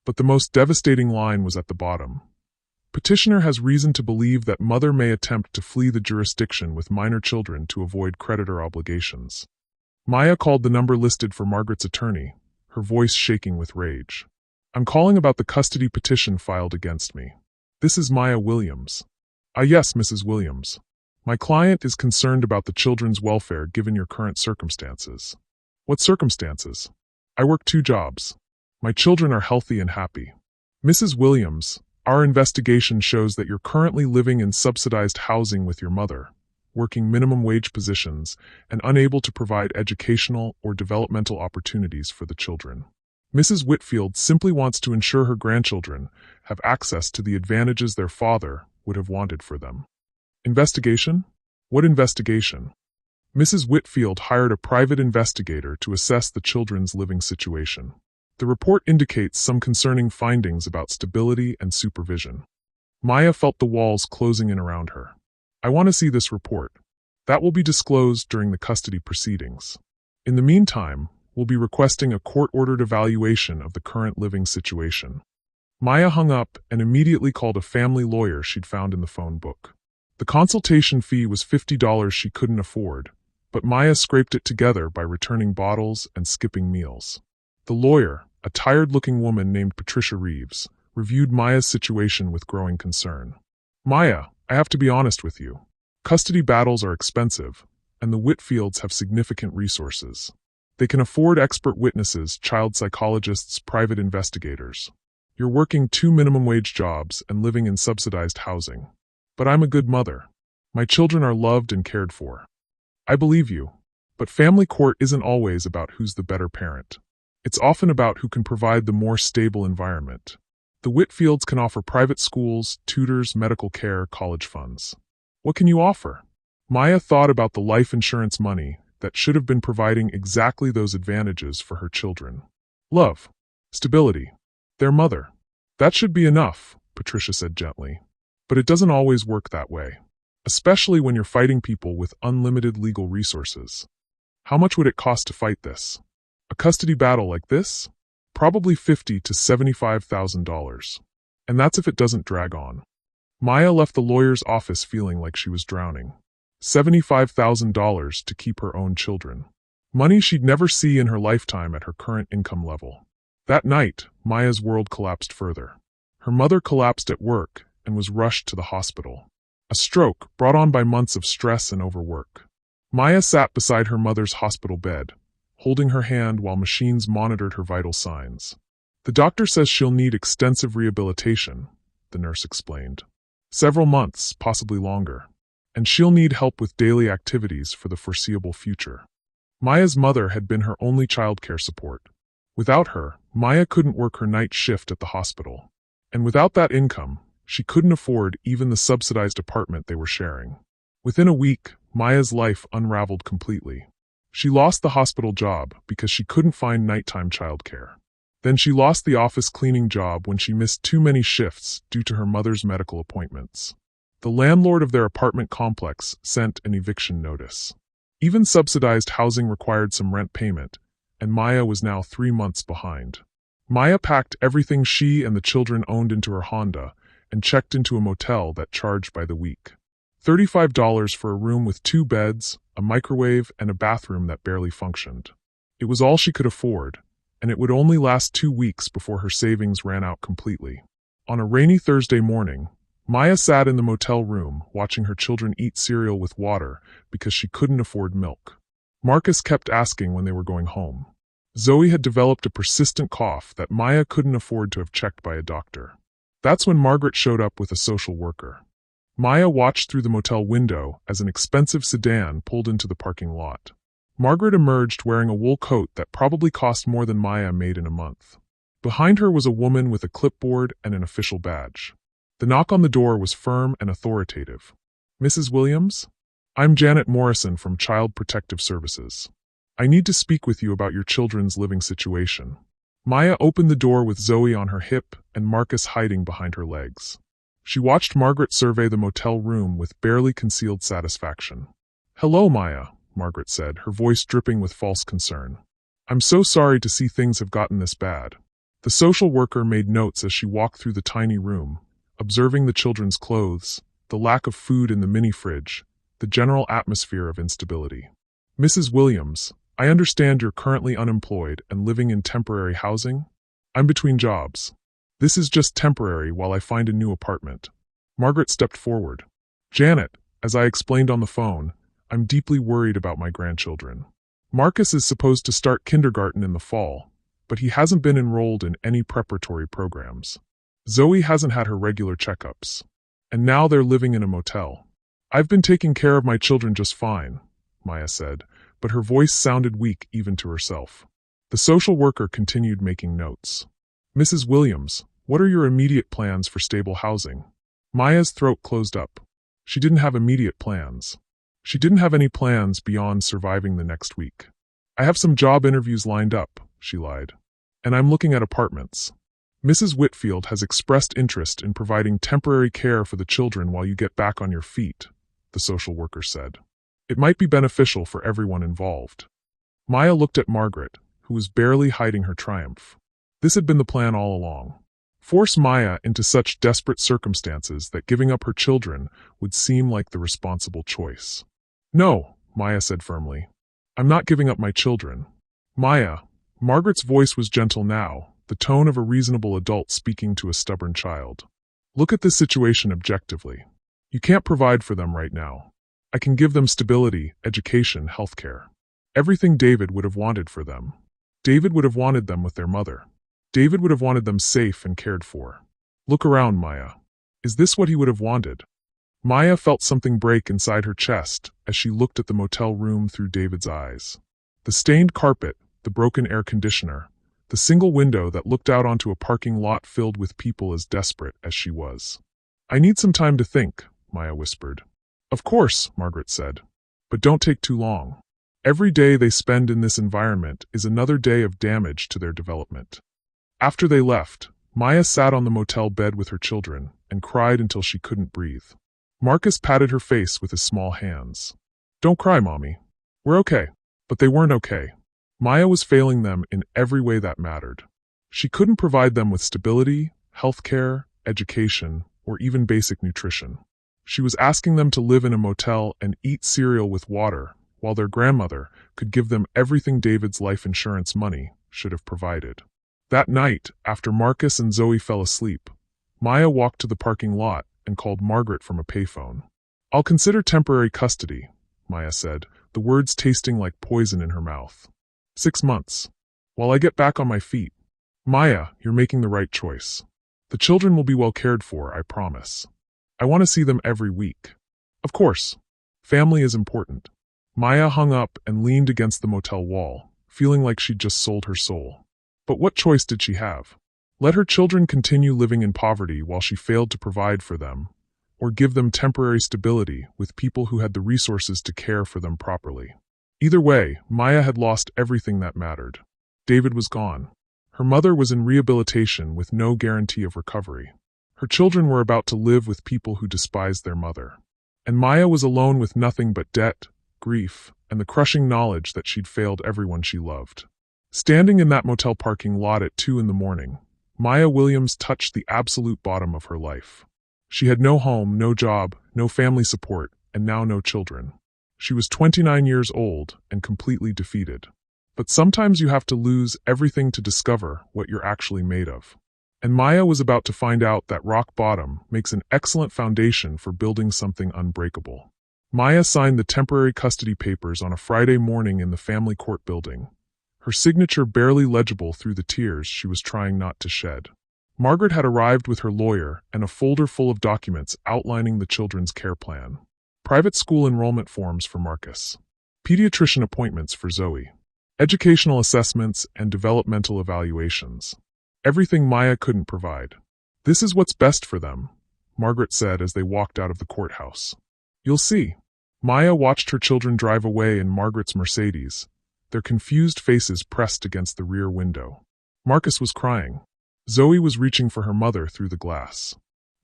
But the most devastating line was at the bottom. Petitioner has reason to believe that mother may attempt to flee the jurisdiction with minor children to avoid creditor obligations. Maya called the number listed for Margaret's attorney, her voice shaking with rage. I'm calling about the custody petition filed against me. This is Maya Williams. Yes, Mrs. Williams. My client is concerned about the children's welfare given your current circumstances. What circumstances? I work 2 jobs. My children are healthy and happy. Mrs. Williams, our investigation shows that you're currently living in subsidized housing with your mother, working minimum wage positions, and unable to provide educational or developmental opportunities for the children. Mrs. Whitfield simply wants to ensure her grandchildren have access to the advantages their father would have wanted for them. Investigation? What investigation? Mrs. Whitfield hired a private investigator to assess the children's living situation. The report indicates some concerning findings about stability and supervision. Maya felt the walls closing in around her. I want to see this report. That will be disclosed during the custody proceedings. In the meantime, we'll will be requesting a court-ordered evaluation of the current living situation. Maya hung up and immediately called a family lawyer she'd found in the phone book. The consultation fee was $50 she couldn't afford, but Maya scraped it together by returning bottles and skipping meals. The lawyer, a tired-looking woman named Patricia Reeves, reviewed Maya's situation with growing concern. "Maya, I have to be honest with you. Custody battles are expensive, and the Whitfields have significant resources. They can afford expert witnesses, child psychologists, private investigators. You're working 2 minimum-wage jobs and living in subsidized housing. But I'm a good mother. My children are loved and cared for. I believe you. But family court isn't always about who's the better parent. It's often about who can provide the more stable environment. The Whitfields can offer private schools, tutors, medical care, college funds. What can you offer?" Maya thought about the life insurance money that should have been providing exactly those advantages for her children. Love. Stability. Their mother. "That should be enough," Patricia said gently. "But it doesn't always work that way. Especially when you're fighting people with unlimited legal resources. How much would it cost to fight this? A custody battle like this? Probably $50,000 to $75,000. And that's if it doesn't drag on." Maya left the lawyer's office feeling like she was drowning. $75,000 to keep her own children. Money she'd never see in her lifetime at her current income level. That night, Maya's world collapsed further. Her mother collapsed at work and was rushed to the hospital. A stroke brought on by months of stress and overwork. Maya sat beside her mother's hospital bed, holding her hand while machines monitored her vital signs. "The doctor says she'll need extensive rehabilitation," the nurse explained. "Several months, possibly longer. And she'll need help with daily activities for the foreseeable future." Maya's mother had been her only childcare support. Without her, Maya couldn't work her night shift at the hospital. And without that income, she couldn't afford even the subsidized apartment they were sharing. Within a week, Maya's life unraveled completely. She lost the hospital job because she couldn't find nighttime childcare. Then she lost the office cleaning job when she missed too many shifts due to her mother's medical appointments. The landlord of their apartment complex sent an eviction notice. Even subsidized housing required some rent payment, and Maya was now 3 months behind. Maya packed everything she and the children owned into her Honda and checked into a motel that charged by the week. $35 for a room with 2 beds, a microwave, and a bathroom that barely functioned. It was all she could afford, and it would only last 2 weeks before her savings ran out completely. On a rainy Thursday morning, Maya sat in the motel room watching her children eat cereal with water because she couldn't afford milk. Marcus kept asking when they were going home. Zoe had developed a persistent cough that Maya couldn't afford to have checked by a doctor. That's when Margaret showed up with a social worker. Maya watched through the motel window as an expensive sedan pulled into the parking lot. Margaret emerged wearing a wool coat that probably cost more than Maya made in a month. Behind her was a woman with a clipboard and an official badge. The knock on the door was firm and authoritative. "Mrs. Williams? I'm Janet Morrison from Child Protective Services. I need to speak with you about your children's living situation." Maya opened the door with Zoe on her hip and Marcus hiding behind her legs. She watched Margaret survey the motel room with barely concealed satisfaction. "Hello, Maya," Margaret said, her voice dripping with false concern. "I'm so sorry to see things have gotten this bad." The social worker made notes as she walked through the tiny room, observing the children's clothes, the lack of food in the mini-fridge, the general atmosphere of instability. "Mrs. Williams, I understand you're currently unemployed and living in temporary housing? I'm between jobs. This is just temporary while I find a new apartment." Margaret stepped forward. "Janet, as I explained on the phone, I'm deeply worried about my grandchildren. Marcus is supposed to start kindergarten in the fall, but he hasn't been enrolled in any preparatory programs. Zoe hasn't had her regular checkups. And now they're living in a motel. I've been taking care of my children just fine," Maya said, but her voice sounded weak even to herself. The social worker continued making notes. "Mrs. Williams, what are your immediate plans for stable housing?" Maya's throat closed up. She didn't have immediate plans. She didn't have any plans beyond surviving the next week. "I have some job interviews lined up," she lied. "And I'm looking at apartments. Mrs. Whitfield has expressed interest in providing temporary care for the children while you get back on your feet," the social worker said. "It might be beneficial for everyone involved." Maya looked at Margaret, who who was barely hiding her triumph. This had been the plan all along. Force Maya into such desperate circumstances that giving up her children would seem like the responsible choice. "No," Maya said firmly. "I'm not giving up my children." "Maya," Margaret's voice was gentle now, the tone of a reasonable adult speaking to a stubborn child. "Look at this situation objectively. You can't provide for them right now. I can give them stability, education, healthcare. Everything David would have wanted for them. David would have wanted them with their mother. David would have wanted them safe and cared for. Look around, Maya. Is this what he would have wanted?" Maya felt something break inside her chest as she looked at the motel room through David's eyes. The stained carpet, the broken air conditioner, the single window that looked out onto a parking lot filled with people as desperate as she was. "I need some time to think," Maya whispered. "Of course," Margaret said. "But don't take too long. Every day they spend in this environment is another day of damage to their development." After they left, Maya sat on the motel bed with her children and cried until she couldn't breathe. Marcus patted her face with his small hands. "Don't cry, Mommy. We're okay." But they weren't okay. Maya was failing them in every way that mattered. She couldn't provide them with stability, healthcare, education, or even basic nutrition. She was asking them to live in a motel and eat cereal with water, while their grandmother could give them everything David's life insurance money should have provided. That night, after Marcus and Zoe fell asleep, Maya walked to the parking lot and called Margaret from a payphone. "I'll consider temporary custody," Maya said, the words tasting like poison in her mouth. 6 months. While I get back on my feet." "Maya, you're making the right choice. The children will be well cared for, I promise. I want to see them every week." "Of course. Family is important." Maya hung up and leaned against the motel wall, feeling like she'd just sold her soul. But what choice did she have? Let her children continue living in poverty while she failed to provide for them, or give them temporary stability with people who had the resources to care for them properly. Either way, Maya had lost everything that mattered. David was gone. Her mother was in rehabilitation with no guarantee of recovery. Her children were about to live with people who despised their mother. And Maya was alone with nothing but debt, grief, and the crushing knowledge that she'd failed everyone she loved. Standing in that motel parking lot at 2 a.m, Maya Williams touched the absolute bottom of her life. She had no home, no job, no family support, and now no children. She was 29 years old and completely defeated. But sometimes you have to lose everything to discover what you're actually made of. And Maya was about to find out that rock bottom makes an excellent foundation for building something unbreakable. Maya signed the temporary custody papers on a Friday morning in the family court building, her signature barely legible through the tears she was trying not to shed. Margaret had arrived with her lawyer and a folder full of documents outlining the children's care plan. Private school enrollment forms for Marcus. Pediatrician appointments for Zoe. Educational assessments and developmental evaluations. Everything Maya couldn't provide. "This is what's best for them," Margaret said as they walked out of the courthouse. "You'll see." Maya watched her children drive away in Margaret's Mercedes, their confused faces pressed against the rear window. Marcus was crying. Zoe was reaching for her mother through the glass.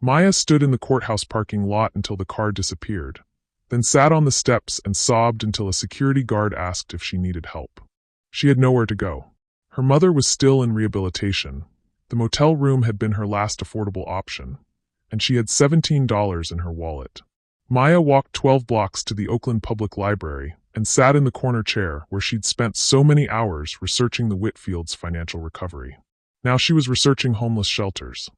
Maya stood in the courthouse parking lot until the car disappeared, then sat on the steps and sobbed until a security guard asked if she needed help. She had nowhere to go. Her mother was still in rehabilitation. The motel room had been her last affordable option, and she had $17 in her wallet. Maya walked 12 blocks to the Oakland Public Library and sat in the corner chair where she'd spent so many hours researching the Whitfields' financial recovery. Now she was researching homeless shelters.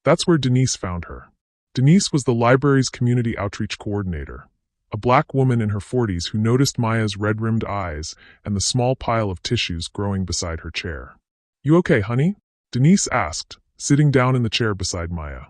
That's where Denise found her. Denise was the library's community outreach coordinator, a black woman in her 40s who noticed Maya's red-rimmed eyes and the small pile of tissues growing beside her chair. "You okay, honey?" Denise asked, sitting down in the chair beside Maya.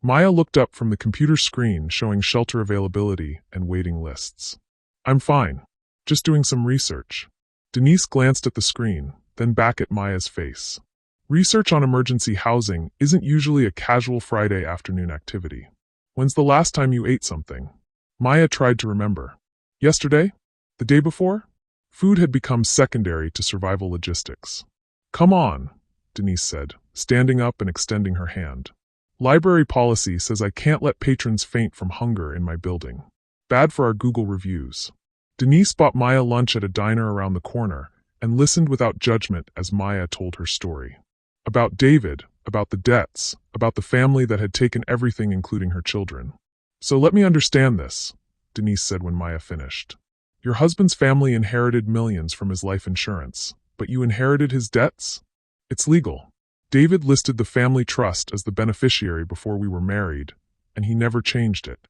Maya looked up from the computer screen showing shelter availability and waiting lists. "I'm fine. Just doing some research." Denise glanced at the screen, then back at Maya's face. Research on emergency housing isn't usually a casual Friday afternoon activity. "When's the last time you ate something?" Maya tried to remember. "Yesterday? The day before?" Food had become secondary to survival logistics. "Come on," Denise said, standing up and extending her hand. "Library policy says I can't let patrons faint from hunger in my building. Bad for our Google reviews." Denise bought Maya lunch at a diner around the corner and listened without judgment as Maya told her story. About David, about the debts, about the family that had taken everything including her children. "So let me understand this," Denise said when Maya finished. "Your husband's family inherited millions from his life insurance, but you inherited his debts? It's legal. David listed the family trust as the beneficiary before we were married, and he never changed it.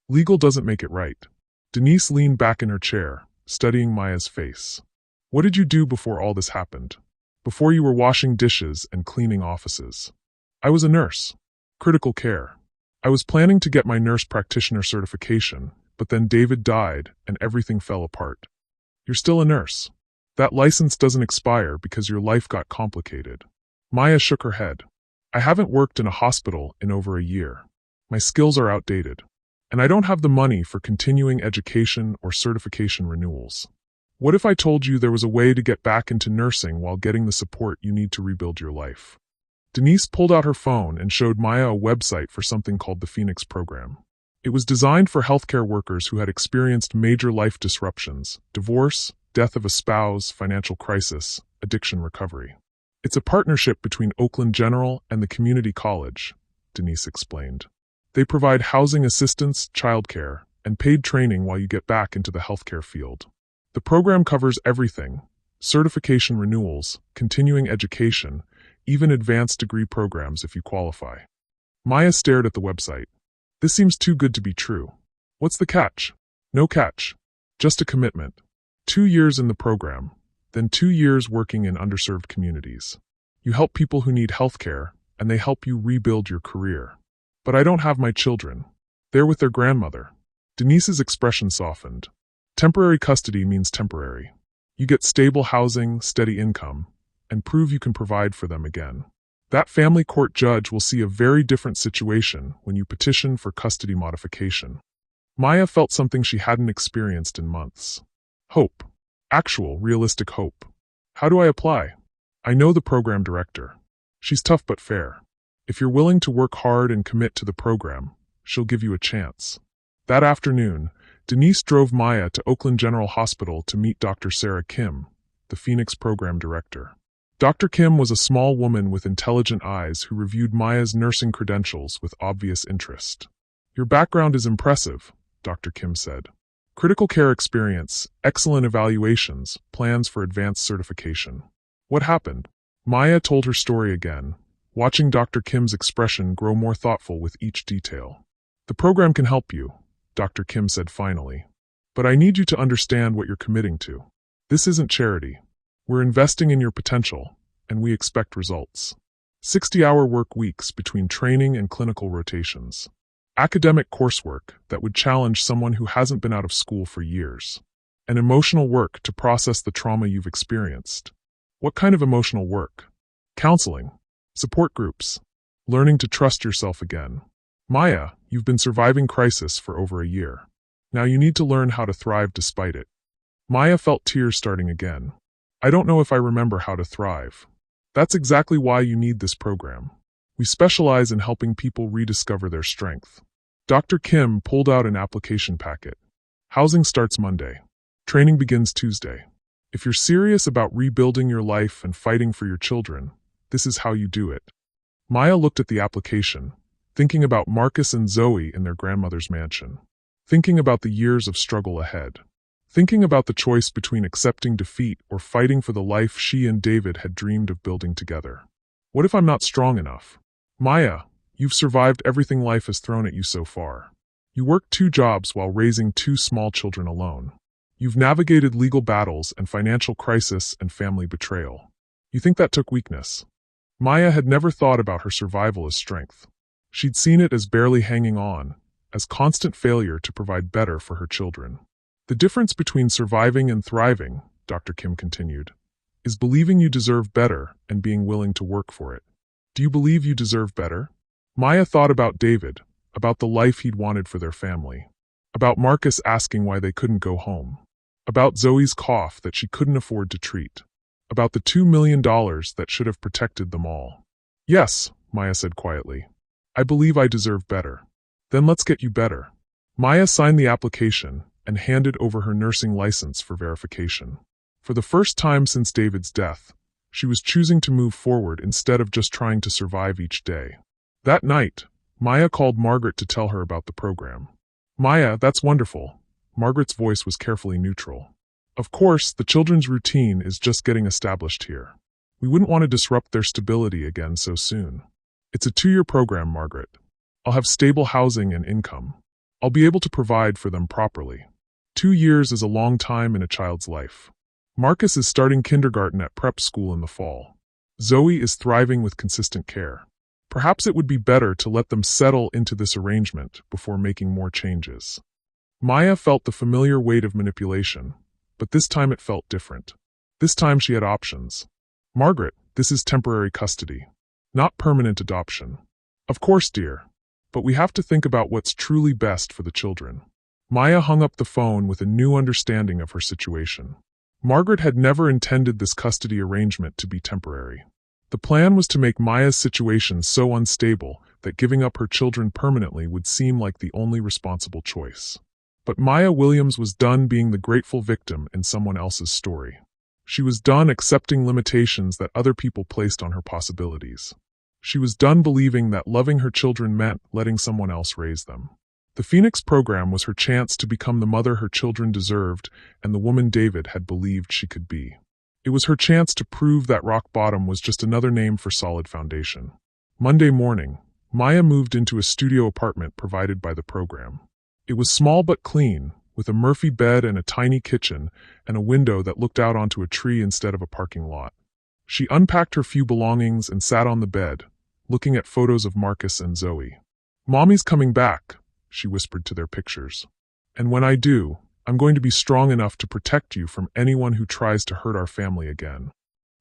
Legal doesn't make it right." Denise leaned back in her chair, studying Maya's face. "What did you do before all this happened? Before you were washing dishes and cleaning offices?" "I was a nurse. Critical care. I was planning to get my nurse practitioner certification, but then David died and everything fell apart." "You're still a nurse. That license doesn't expire because your life got complicated." Maya shook her head. "I haven't worked in a hospital in over a year. My skills are outdated. And I don't have the money for continuing education or certification renewals. What if I told you there was a way to get back into nursing while getting the support you need to rebuild your life?" Denise pulled out her phone and showed Maya a website for something called the Phoenix Program. It was designed for healthcare workers who had experienced major life disruptions: divorce, death of a spouse, financial crisis, addiction recovery. "It's a partnership between Oakland General and the community college," Denise explained. "They provide housing assistance, childcare, and paid training while you get back into the healthcare field. The program covers everything: certification renewals, continuing education, even advanced degree programs if you qualify." Maya stared at the website. "This seems too good to be true. What's the catch?" "No catch. Just a commitment. 2 years in the program, then 2 years working in underserved communities. You help people who need healthcare, and they help you rebuild your career." "But I don't have my children. They're with their grandmother." Denise's expression softened. "Temporary custody means temporary. You get stable housing, steady income, and prove you can provide for them again. That family court judge will see a very different situation when you petition for custody modification." Maya felt something she hadn't experienced in months. Hope. Actual, realistic hope. "How do I apply?" "I know the program director. She's tough but fair. If you're willing to work hard and commit to the program, she'll give you a chance." That afternoon, Denise drove Maya to Oakland General Hospital to meet Dr. Sarah Kim, the Phoenix Program Director. Dr. Kim was a small woman with intelligent eyes who reviewed Maya's nursing credentials with obvious interest. "Your background is impressive," Dr. Kim said. "Critical care experience, excellent evaluations, plans for advanced certification. What happened?" Maya told her story again, watching Dr. Kim's expression grow more thoughtful with each detail. "The program can help you," Dr. Kim said finally. "But I need you to understand what you're committing to. This isn't charity. We're investing in your potential, and we expect results. 60-hour work weeks between training and clinical rotations. Academic coursework that would challenge someone who hasn't been out of school for years. And emotional work to process the trauma you've experienced." "What kind of emotional work?" "Counseling. Support groups. Learning to trust yourself again. Maya, you've been surviving crisis for over a year. Now you need to learn how to thrive despite it." Maya felt tears starting again. "I don't know if I remember how to thrive." "That's exactly why you need this program. We specialize in helping people rediscover their strength." Dr. Kim pulled out an application packet. "Housing starts Monday. Training begins Tuesday. If you're serious about rebuilding your life and fighting for your children, this is how you do it." Maya looked at the application, thinking about Marcus and Zoe in their grandmother's mansion. Thinking about the years of struggle ahead. Thinking about the choice between accepting defeat or fighting for the life she and David had dreamed of building together. "What if I'm not strong enough?" "Maya, you've survived everything life has thrown at you so far. You worked 2 jobs while raising 2 small children alone. You've navigated legal battles and financial crisis and family betrayal. You think that took weakness?" Maya had never thought about her survival as strength. She'd seen it as barely hanging on, as constant failure to provide better for her children. "The difference between surviving and thriving," Dr. Kim continued, "is believing you deserve better and being willing to work for it. Do you believe you deserve better?" Maya thought about David, about the life he'd wanted for their family, about Marcus asking why they couldn't go home, about Zoe's cough that she couldn't afford to treat, about the $2 million that should have protected them all. "Yes," Maya said quietly. "I believe I deserve better." "Then let's get you better." Maya signed the application and handed over her nursing license for verification. For the first time since David's death, she was choosing to move forward instead of just trying to survive each day. That night, Maya called Margaret to tell her about the program. "Maya, that's wonderful." Margaret's voice was carefully neutral. "Of course, the children's routine is just getting established here. We wouldn't want to disrupt their stability again so soon. It's a 2-year program, Margaret. I'll have stable housing and income. I'll be able to provide for them properly. 2 years is a long time in a child's life. Marcus is starting kindergarten at prep school in the fall. Zoe is thriving with consistent care. Perhaps it would be better to let them settle into this arrangement before making more changes." Maya felt the familiar weight of manipulation, but this time it felt different. This time she had options. "Margaret, this is temporary custody, not permanent adoption." "Of course, dear. But we have to think about what's truly best for the children." Maya hung up the phone with a new understanding of her situation. Margaret had never intended this custody arrangement to be temporary. The plan was to make Maya's situation so unstable that giving up her children permanently would seem like the only responsible choice. But Maya Williams was done being the grateful victim in someone else's story. She was done accepting limitations that other people placed on her possibilities. She was done believing that loving her children meant letting someone else raise them. The Phoenix program was her chance to become the mother her children deserved and the woman David had believed she could be. It was her chance to prove that rock bottom was just another name for solid foundation. Monday morning, Maya moved into a studio apartment provided by the program. It was small but clean, with a Murphy bed and a tiny kitchen and a window that looked out onto a tree instead of a parking lot. She unpacked her few belongings and sat on the bed, looking at photos of Marcus and Zoe. "Mommy's coming back," she whispered to their pictures. "And when I do, I'm going to be strong enough to protect you from anyone who tries to hurt our family again."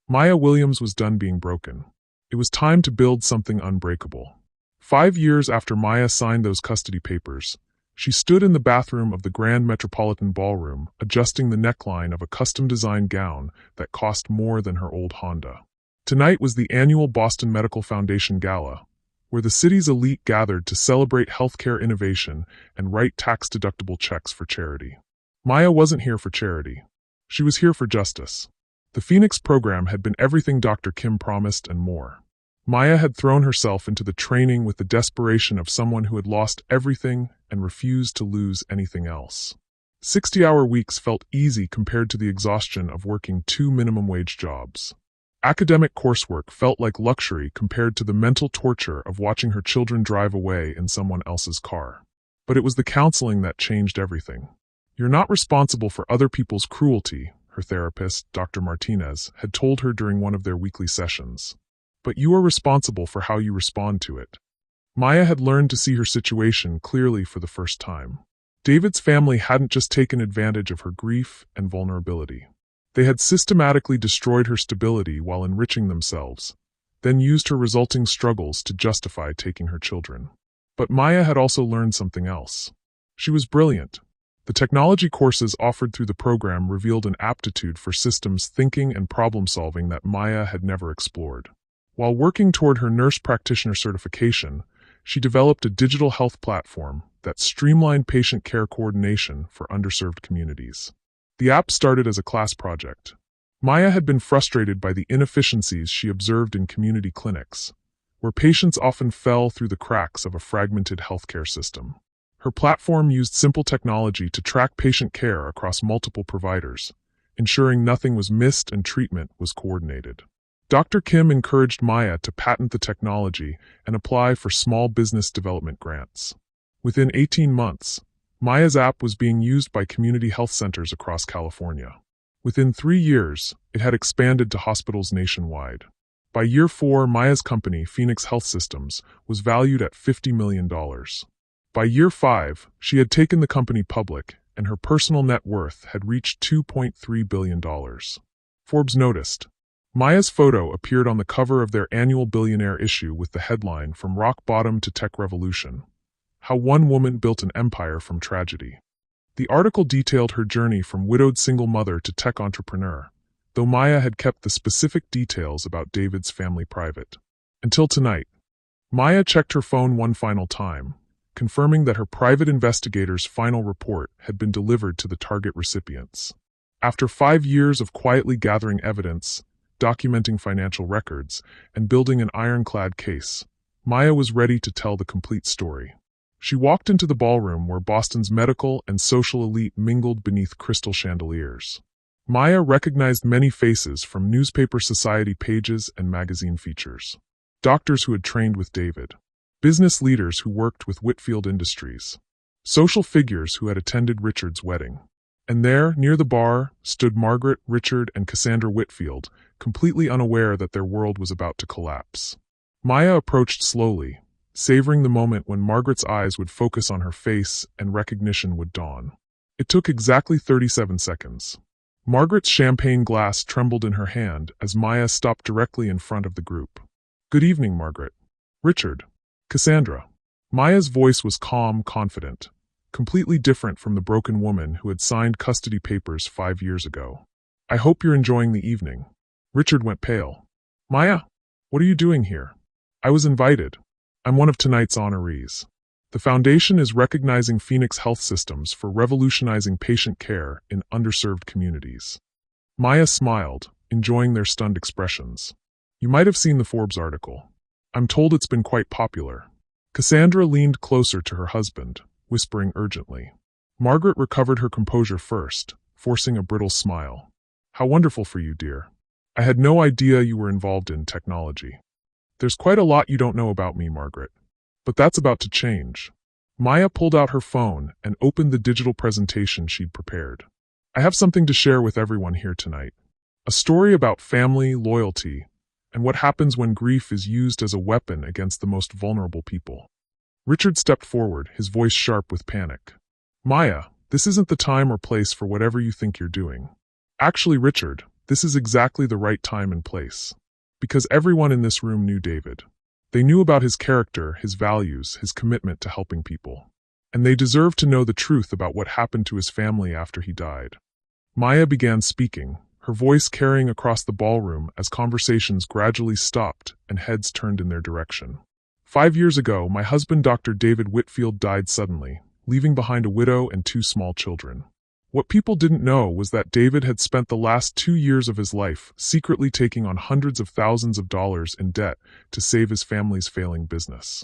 Maya Williams was done being broken. It was time to build something unbreakable. 5 years after Maya signed those custody papers, she stood in the bathroom of the Grand Metropolitan Ballroom, adjusting the neckline of a custom-designed gown that cost more than her old Honda. Tonight was the annual Boston Medical Foundation Gala, where the city's elite gathered to celebrate healthcare innovation and write tax-deductible checks for charity. Maya wasn't here for charity. She was here for justice. The Phoenix program had been everything Dr. Kim promised and more. Maya had thrown herself into the training with the desperation of someone who had lost everything and refused to lose anything else. 60-hour weeks felt easy compared to the exhaustion of working 2 minimum-wage jobs. Academic coursework felt like luxury compared to the mental torture of watching her children drive away in someone else's car. But it was the counseling that changed everything. "You're not responsible for other people's cruelty," her therapist, Dr. Martinez, had told her during one of their weekly sessions. "But you are responsible for how you respond to it." Maya had learned to see her situation clearly for the first time. David's family hadn't just taken advantage of her grief and vulnerability. They had systematically destroyed her stability while enriching themselves, then used her resulting struggles to justify taking her children. But Maya had also learned something else. She was brilliant. The technology courses offered through the program revealed an aptitude for systems thinking and problem-solving that Maya had never explored. While working toward her nurse practitioner certification, she developed a digital health platform that streamlined patient care coordination for underserved communities. The app started as a class project. Maya had been frustrated by the inefficiencies she observed in community clinics, where patients often fell through the cracks of a fragmented healthcare system. Her platform used simple technology to track patient care across multiple providers, ensuring nothing was missed and treatment was coordinated. Dr. Kim encouraged Maya to patent the technology and apply for small business development grants. Within 18 months, Maya's app was being used by community health centers across California. Within 3 years, it had expanded to hospitals nationwide. By year 4, Maya's company, Phoenix Health Systems, was valued at $50 million. By year 5, she had taken the company public, and her personal net worth had reached $2.3 billion. Forbes noticed. Maya's photo appeared on the cover of their annual Billionaire issue with the headline, "From Rock Bottom to Tech Revolution: How One Woman Built an Empire from Tragedy." The article detailed her journey from widowed single mother to tech entrepreneur, though Maya had kept the specific details about David's family private. Until tonight. Maya checked her phone one final time, confirming that her private investigator's final report had been delivered to the target recipients. After 5 years of quietly gathering evidence, documenting financial records, and building an ironclad case, Maya was ready to tell the complete story. She walked into the ballroom where Boston's medical and social elite mingled beneath crystal chandeliers. Maya recognized many faces from newspaper society pages and magazine features. Doctors who had trained with David, business leaders who worked with Whitfield Industries, social figures who had attended Richard's wedding. And there, near the bar, stood Margaret, Richard, and Cassandra Whitfield, completely unaware that their world was about to collapse. Maya approached slowly, savoring the moment when Margaret's eyes would focus on her face and recognition would dawn. It took exactly 37 seconds. Margaret's champagne glass trembled in her hand as Maya stopped directly in front of the group. "Good evening, Margaret. Richard. Cassandra." Maya's voice was calm, confident, completely different from the broken woman who had signed custody papers 5 years ago. "I hope you're enjoying the evening." Richard went pale. "Maya, what are you doing here?" "I was invited. I'm one of tonight's honorees. The foundation is recognizing Phoenix Health Systems for revolutionizing patient care in underserved communities." Maya smiled, enjoying their stunned expressions. "You might have seen the Forbes article. I'm told it's been quite popular." Cassandra leaned closer to her husband, whispering urgently. Margaret recovered her composure first, forcing a brittle smile. "How wonderful for you, dear. I had no idea you were involved in technology." "There's quite a lot you don't know about me, Margaret. But that's about to change." Maya pulled out her phone and opened the digital presentation she'd prepared. "I have something to share with everyone here tonight. A story about family, loyalty, and what happens when grief is used as a weapon against the most vulnerable people." Richard stepped forward, his voice sharp with panic. "Maya, this isn't the time or place for whatever you think you're doing. Actually, Richard, this is exactly the right time and place. Because everyone in this room knew David. They knew about his character, his values, his commitment to helping people. And they deserve to know the truth about what happened to his family after he died." Maya began speaking, her voice carrying across the ballroom as conversations gradually stopped and heads turned in their direction. "5 years ago, my husband Dr. David Whitfield died suddenly, leaving behind a widow and 2 small children. What people didn't know was that David had spent the last 2 years of his life secretly taking on hundreds of thousands of dollars in debt to save his family's failing business."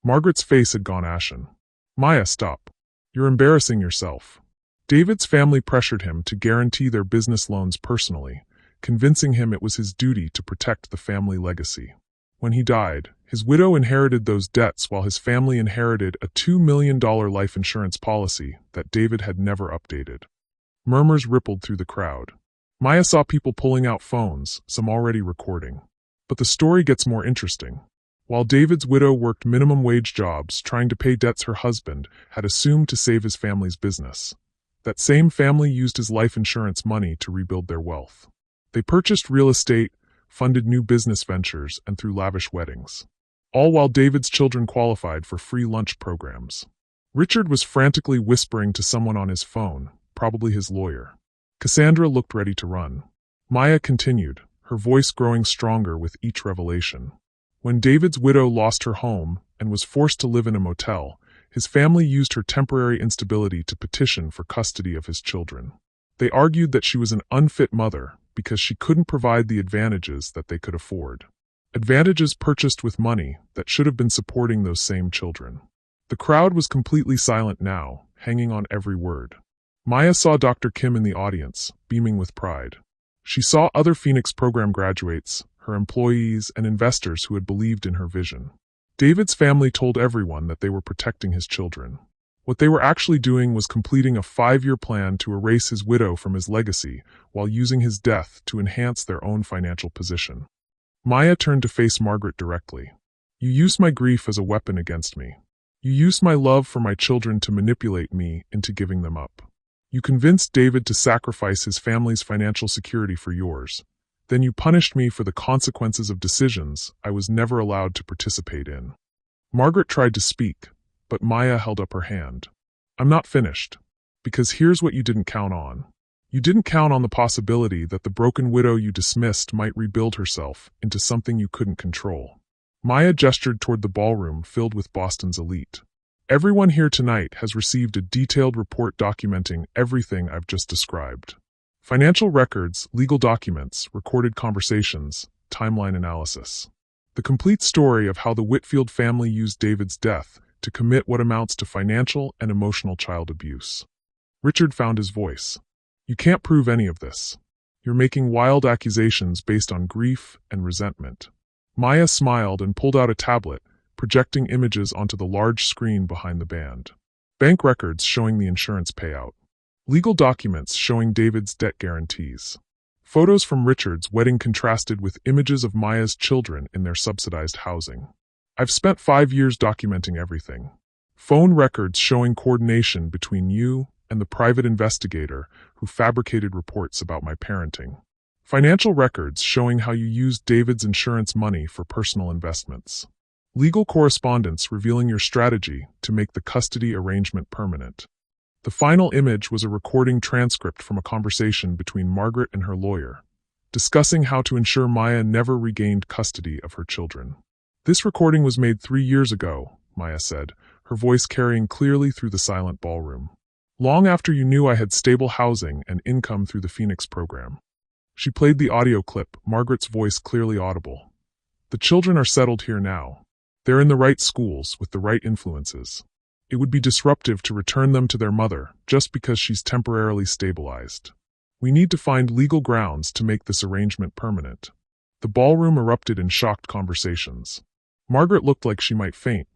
Margaret's face had gone ashen. "Maya, stop. You're embarrassing yourself." David's family pressured him to guarantee their business loans personally, convincing him it was his duty to protect the family legacy. When he died, his widow inherited those debts while his family inherited a $2 million life insurance policy that David had never updated. Murmurs rippled through the crowd. Maya saw people pulling out phones, some already recording. But the story gets more interesting. While David's widow worked minimum wage jobs trying to pay debts her husband had assumed to save his family's business, that same family used his life insurance money to rebuild their wealth. They purchased real estate, funded new business ventures, and threw lavish weddings. All while David's children qualified for free lunch programs. Richard was frantically whispering to someone on his phone, probably his lawyer. Cassandra looked ready to run. Maya continued, her voice growing stronger with each revelation. When David's widow lost her home and was forced to live in a motel, his family used her temporary instability to petition for custody of his children. They argued that she was an unfit mother because she couldn't provide the advantages that they could afford. Advantages purchased with money that should have been supporting those same children. The crowd was completely silent now, hanging on every word. Maya saw Dr. Kim in the audience, beaming with pride. She saw other Phoenix program graduates, her employees, and investors who had believed in her vision. David's family told everyone that they were protecting his children. What they were actually doing was completing a 5-year plan to erase his widow from his legacy while using his death to enhance their own financial position. Maya turned to face Margaret directly. "You used my grief as a weapon against me. You used my love for my children to manipulate me into giving them up. You convinced David to sacrifice his family's financial security for yours. Then you punished me for the consequences of decisions I was never allowed to participate in." Margaret tried to speak, but Maya held up her hand. "I'm not finished. Because here's what you didn't count on. You didn't count on the possibility that the broken widow you dismissed might rebuild herself into something you couldn't control." Maya gestured toward the ballroom filled with Boston's elite. "Everyone here tonight has received a detailed report documenting everything I've just described. Financial records, legal documents, recorded conversations, timeline analysis. The complete story of how the Whitfield family used David's death to commit what amounts to financial and emotional child abuse. Richard found his voice. You can't prove any of this. You're making wild accusations based on grief and resentment. Maya smiled and pulled out a tablet, projecting images onto the large screen behind the band. Bank records showing the insurance payout. Legal documents showing David's debt guarantees. Photos from Richard's wedding contrasted with images of Maya's children in their subsidized housing. I've spent 5 years documenting everything. Phone records showing coordination between you and the private investigator who fabricated reports about my parenting. Financial records showing how you used David's insurance money for personal investments. Legal correspondence revealing your strategy to make the custody arrangement permanent. The final image was a recording transcript from a conversation between Margaret and her lawyer, discussing how to ensure Maya never regained custody of her children. This recording was made 3 years ago, Maya said, her voice carrying clearly through the silent ballroom. Long after you knew I had stable housing and income through the Phoenix program. She played the audio clip, Margaret's voice clearly audible. The children are settled here now. They're in the right schools with the right influences. It would be disruptive to return them to their mother just because she's temporarily stabilized. We need to find legal grounds to make this arrangement permanent. The ballroom erupted in shocked conversations. Margaret looked like she might faint.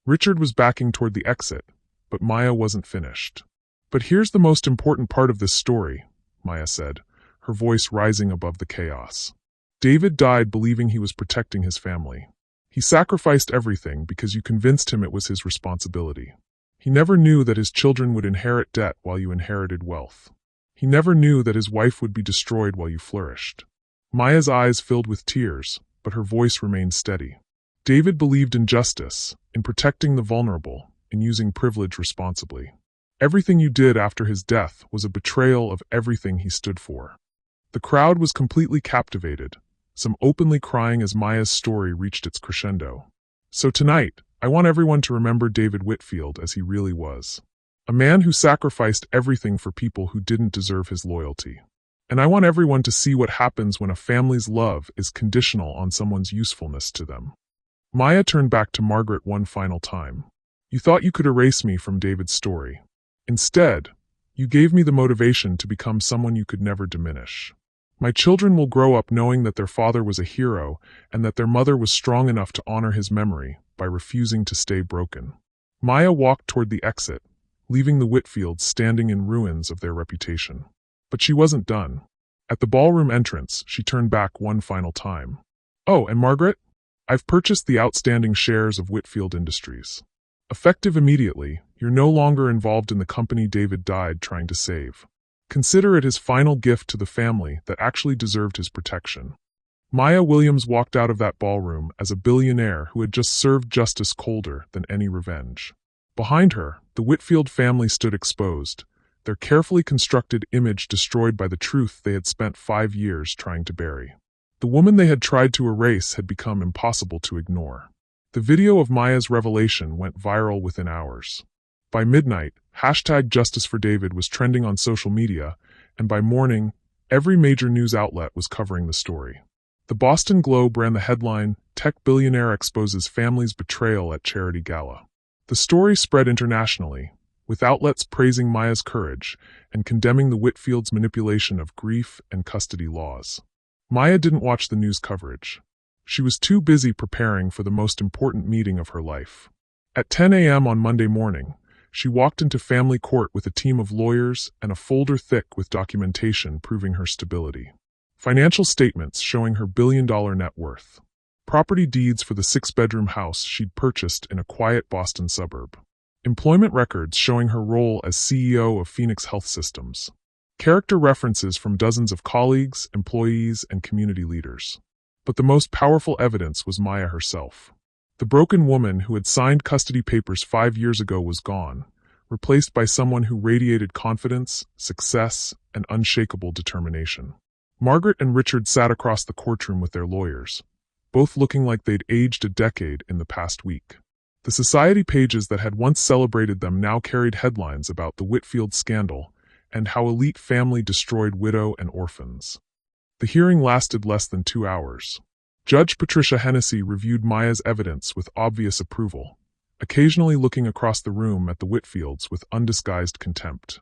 Richard was backing toward the exit, but Maya wasn't finished. But here's the most important part of this story, Maya said, her voice rising above the chaos. David died believing he was protecting his family. He sacrificed everything because you convinced him it was his responsibility. He never knew that his children would inherit debt while you inherited wealth. He never knew that his wife would be destroyed while you flourished. Maya's eyes filled with tears, but her voice remained steady. David believed in justice, in protecting the vulnerable, in using privilege responsibly. Everything you did after his death was a betrayal of everything he stood for. The crowd was completely captivated, some openly crying as Maya's story reached its crescendo. So tonight, I want everyone to remember David Whitfield as he really was. A man who sacrificed everything for people who didn't deserve his loyalty. And I want everyone to see what happens when a family's love is conditional on someone's usefulness to them. Maya turned back to Margaret one final time. You thought you could erase me from David's story. Instead, you gave me the motivation to become someone you could never diminish. My children will grow up knowing that their father was a hero and that their mother was strong enough to honor his memory by refusing to stay broken. Maya walked toward the exit, leaving the Whitfields standing in ruins of their reputation. But she wasn't done. At the ballroom entrance, she turned back one final time. Oh, and Margaret? I've purchased the outstanding shares of Whitfield Industries. Effective immediately, you're no longer involved in the company David died trying to save. Consider it his final gift to the family that actually deserved his protection. Maya Williams walked out of that ballroom as a billionaire who had just served justice colder than any revenge. Behind her, the Whitfield family stood exposed, their carefully constructed image destroyed by the truth they had spent 5 years trying to bury. The woman they had tried to erase had become impossible to ignore. The video of Maya's revelation went viral within hours. By midnight, #JusticeForDavid was trending on social media, and by morning, every major news outlet was covering the story. The Boston Globe ran the headline, "Tech Billionaire Exposes Family's Betrayal at Charity Gala." The story spread internationally, with outlets praising Maya's courage and condemning the Whitfields' manipulation of grief and custody laws. Maya didn't watch the news coverage. She was too busy preparing for the most important meeting of her life. At 10 a.m. on Monday morning, she walked into family court with a team of lawyers and a folder thick with documentation proving her stability. Financial statements showing her billion-dollar net worth. Property deeds for the 6-bedroom house she'd purchased in a quiet Boston suburb. Employment records showing her role as CEO of Phoenix Health Systems. Character references from dozens of colleagues, employees, and community leaders. But the most powerful evidence was Maya herself. The broken woman who had signed custody papers 5 years ago was gone, replaced by someone who radiated confidence, success, and unshakable determination. Margaret and Richard sat across the courtroom with their lawyers, both looking like they'd aged a decade in the past week. The society pages that had once celebrated them now carried headlines about the Whitfield scandal and how elite family destroyed widow and orphans. The hearing lasted less than 2 hours. Judge Patricia Hennessy reviewed Maya's evidence with obvious approval, occasionally looking across the room at the Whitfields with undisguised contempt.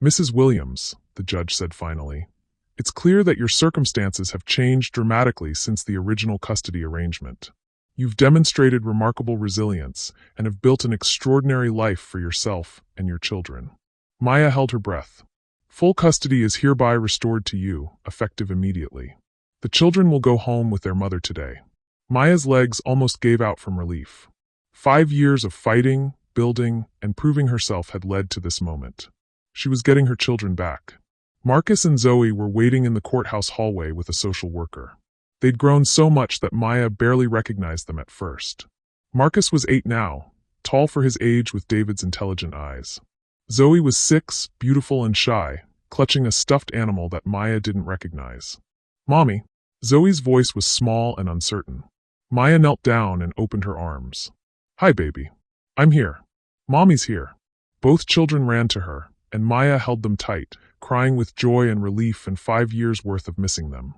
"Mrs. Williams," the judge said finally, "it's clear that your circumstances have changed dramatically since the original custody arrangement. You've demonstrated remarkable resilience and have built an extraordinary life for yourself and your children." Maya held her breath. "Full custody is hereby restored to you, effective immediately. The children will go home with their mother today." Maya's legs almost gave out from relief. 5 years of fighting, building, and proving herself had led to this moment. She was getting her children back. Marcus and Zoe were waiting in the courthouse hallway with a social worker. They'd grown so much that Maya barely recognized them at first. Marcus was 8 now, tall for his age with David's intelligent eyes. Zoe was 6, beautiful and shy, clutching a stuffed animal that Maya didn't recognize. "Mommy." Zoe's voice was small and uncertain. Maya knelt down and opened her arms. "Hi, baby. I'm here. Mommy's here." Both children ran to her, and Maya held them tight, crying with joy and relief and 5 years' worth of missing them.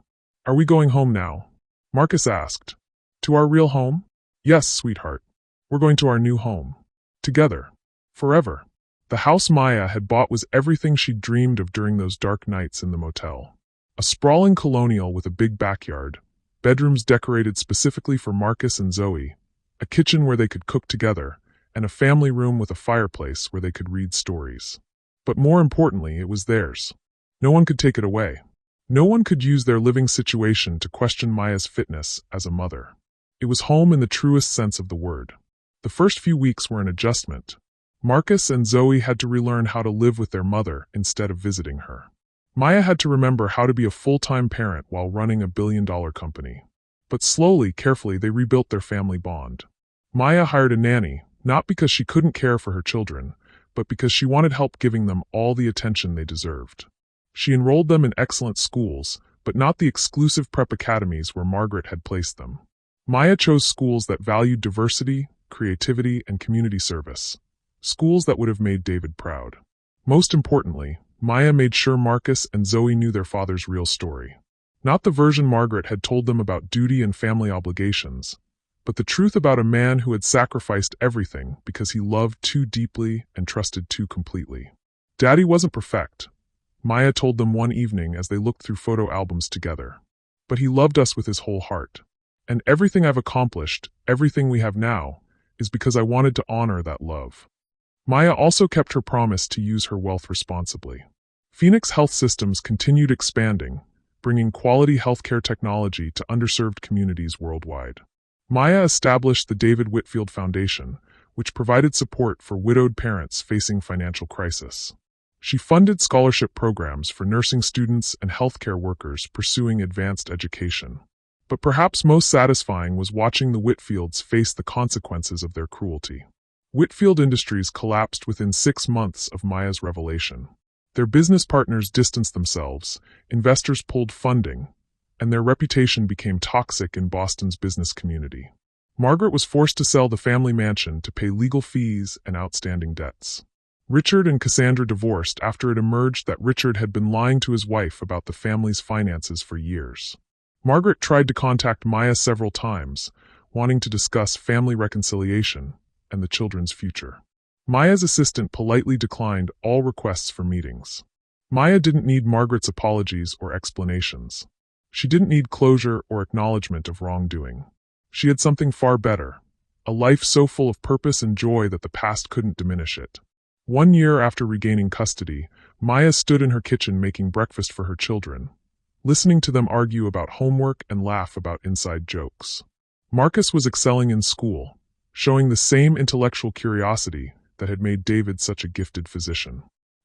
"Are we going home now?" Marcus asked. "To our real home?" "Yes, sweetheart. We're going to our new home. Together. Forever." The house Maya had bought was everything she'd dreamed of during those dark nights in the motel. A sprawling colonial with a big backyard, bedrooms decorated specifically for Marcus and Zoe, a kitchen where they could cook together, and a family room with a fireplace where they could read stories. But more importantly, it was theirs. No one could take it away. No one could use their living situation to question Maya's fitness as a mother. It was home in the truest sense of the word. The first few weeks were an adjustment. Marcus and Zoe had to relearn how to live with their mother instead of visiting her. Maya had to remember how to be a full-time parent while running a billion-dollar company. But slowly, carefully, they rebuilt their family bond. Maya hired a nanny, not because she couldn't care for her children, but because she wanted help giving them all the attention they deserved. She enrolled them in excellent schools, but not the exclusive prep academies where Margaret had placed them. Maya chose schools that valued diversity, creativity, and community service. Schools that would have made David proud. Most importantly, Maya made sure Marcus and Zoe knew their father's real story. Not the version Margaret had told them about duty and family obligations, but the truth about a man who had sacrificed everything because he loved too deeply and trusted too completely. "Daddy wasn't perfect," Maya told them one evening as they looked through photo albums together. "But he loved us with his whole heart. And everything I've accomplished, everything we have now, is because I wanted to honor that love." Maya also kept her promise to use her wealth responsibly. Phoenix Health Systems continued expanding, bringing quality healthcare technology to underserved communities worldwide. Maya established the David Whitfield Foundation, which provided support for widowed parents facing financial crisis. She funded scholarship programs for nursing students and healthcare workers pursuing advanced education. But perhaps most satisfying was watching the Whitfields face the consequences of their cruelty. Whitfield Industries collapsed within 6 months of Maya's revelation. Their business partners distanced themselves, investors pulled funding, and their reputation became toxic in Boston's business community. Margaret was forced to sell the family mansion to pay legal fees and outstanding debts. Richard and Cassandra divorced after it emerged that Richard had been lying to his wife about the family's finances for years. Margaret tried to contact Maya several times, wanting to discuss family reconciliation and the children's future. Maya's assistant politely declined all requests for meetings. Maya didn't need Margaret's apologies or explanations. She didn't need closure or acknowledgement of wrongdoing. She had something far better, a life so full of purpose and joy that the past couldn't diminish it. 1 year after regaining custody, Maya stood in her kitchen making breakfast for her children, listening to them argue about homework and laugh about inside jokes. Marcus was excelling in school, showing the same intellectual curiosity that had made David such a gifted physician.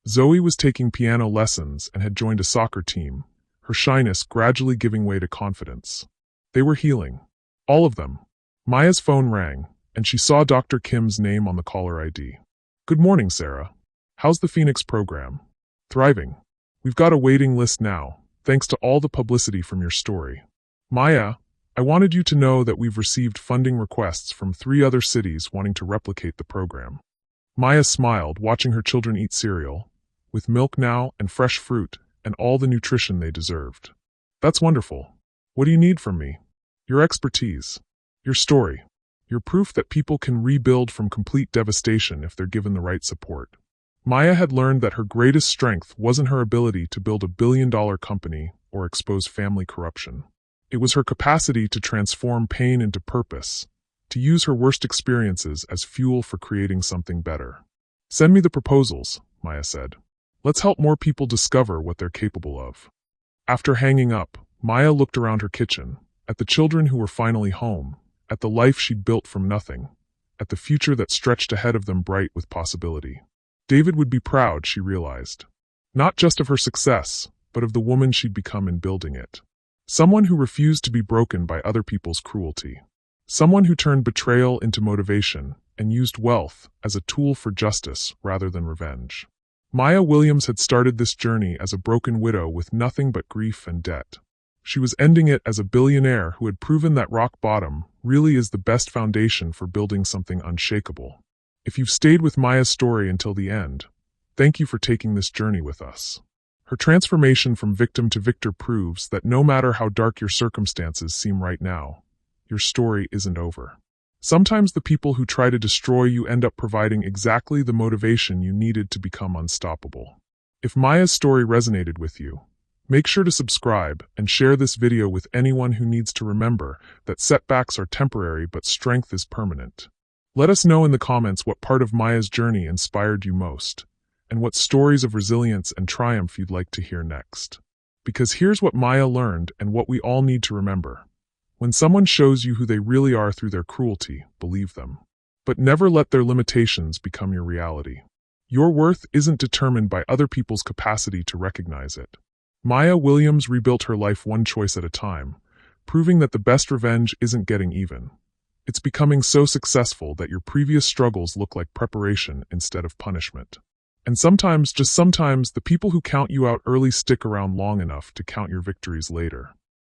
Zoe was taking piano lessons and had joined a soccer team, her shyness gradually giving way to confidence. They were healing. All of them. Maya's phone rang, and she saw Dr. Kim's name on the caller ID. "Good morning, Sarah. How's the Phoenix program?" "Thriving. We've got a waiting list now, thanks to all the publicity from your story. Maya, I wanted you to know that we've received funding requests from 3 other cities wanting to replicate the program." Maya smiled, watching her children eat cereal, with milk now and fresh fruit and all the nutrition they deserved. That's wonderful. What do you need from me? Your expertise. Your story. Your proof that people can rebuild from complete devastation if they're given the right support. Maya had learned that her greatest strength wasn't her ability to build a billion-dollar company or expose family corruption. It was her capacity to transform pain into purpose, to use her worst experiences as fuel for creating something better. Send me the proposals, Maya said. Let's help more people discover what they're capable of. After hanging up, Maya looked around her kitchen, at the children who were finally home, at the life she'd built from nothing, at the future that stretched ahead of them bright with possibility. David would be proud, she realized. Not just of her success, but of the woman she'd become in building it. Someone who refused to be broken by other people's cruelty. Someone who turned betrayal into motivation and used wealth as a tool for justice rather than revenge. Maya Williams had started this journey as a broken widow with nothing but grief and debt. She was ending it as a billionaire who had proven that rock bottom really is the best foundation for building something unshakable. If you've stayed with Maya's story until the end, thank you for taking this journey with us. Her transformation from victim to victor proves that no matter how dark your circumstances seem right now, your story isn't over. Sometimes the people who try to destroy you end up providing exactly the motivation you needed to become unstoppable. If Maya's story resonated with you, make sure to subscribe and share this video with anyone who needs to remember that setbacks are temporary but strength is permanent. Let us know in the comments what part of Maya's journey inspired you most, and what stories of resilience and triumph you'd like to hear next. Because here's what Maya learned and what we all need to remember. When someone shows you who they really are through their cruelty, believe them. But never let their limitations become your reality. Your worth isn't determined by other people's capacity to recognize it. Maya Williams rebuilt her life one choice at a time, proving that the best revenge isn't getting even. It's becoming so successful that your previous struggles look like preparation instead of punishment. And sometimes, just sometimes, the people who count you out early stick around long enough to count your victories later.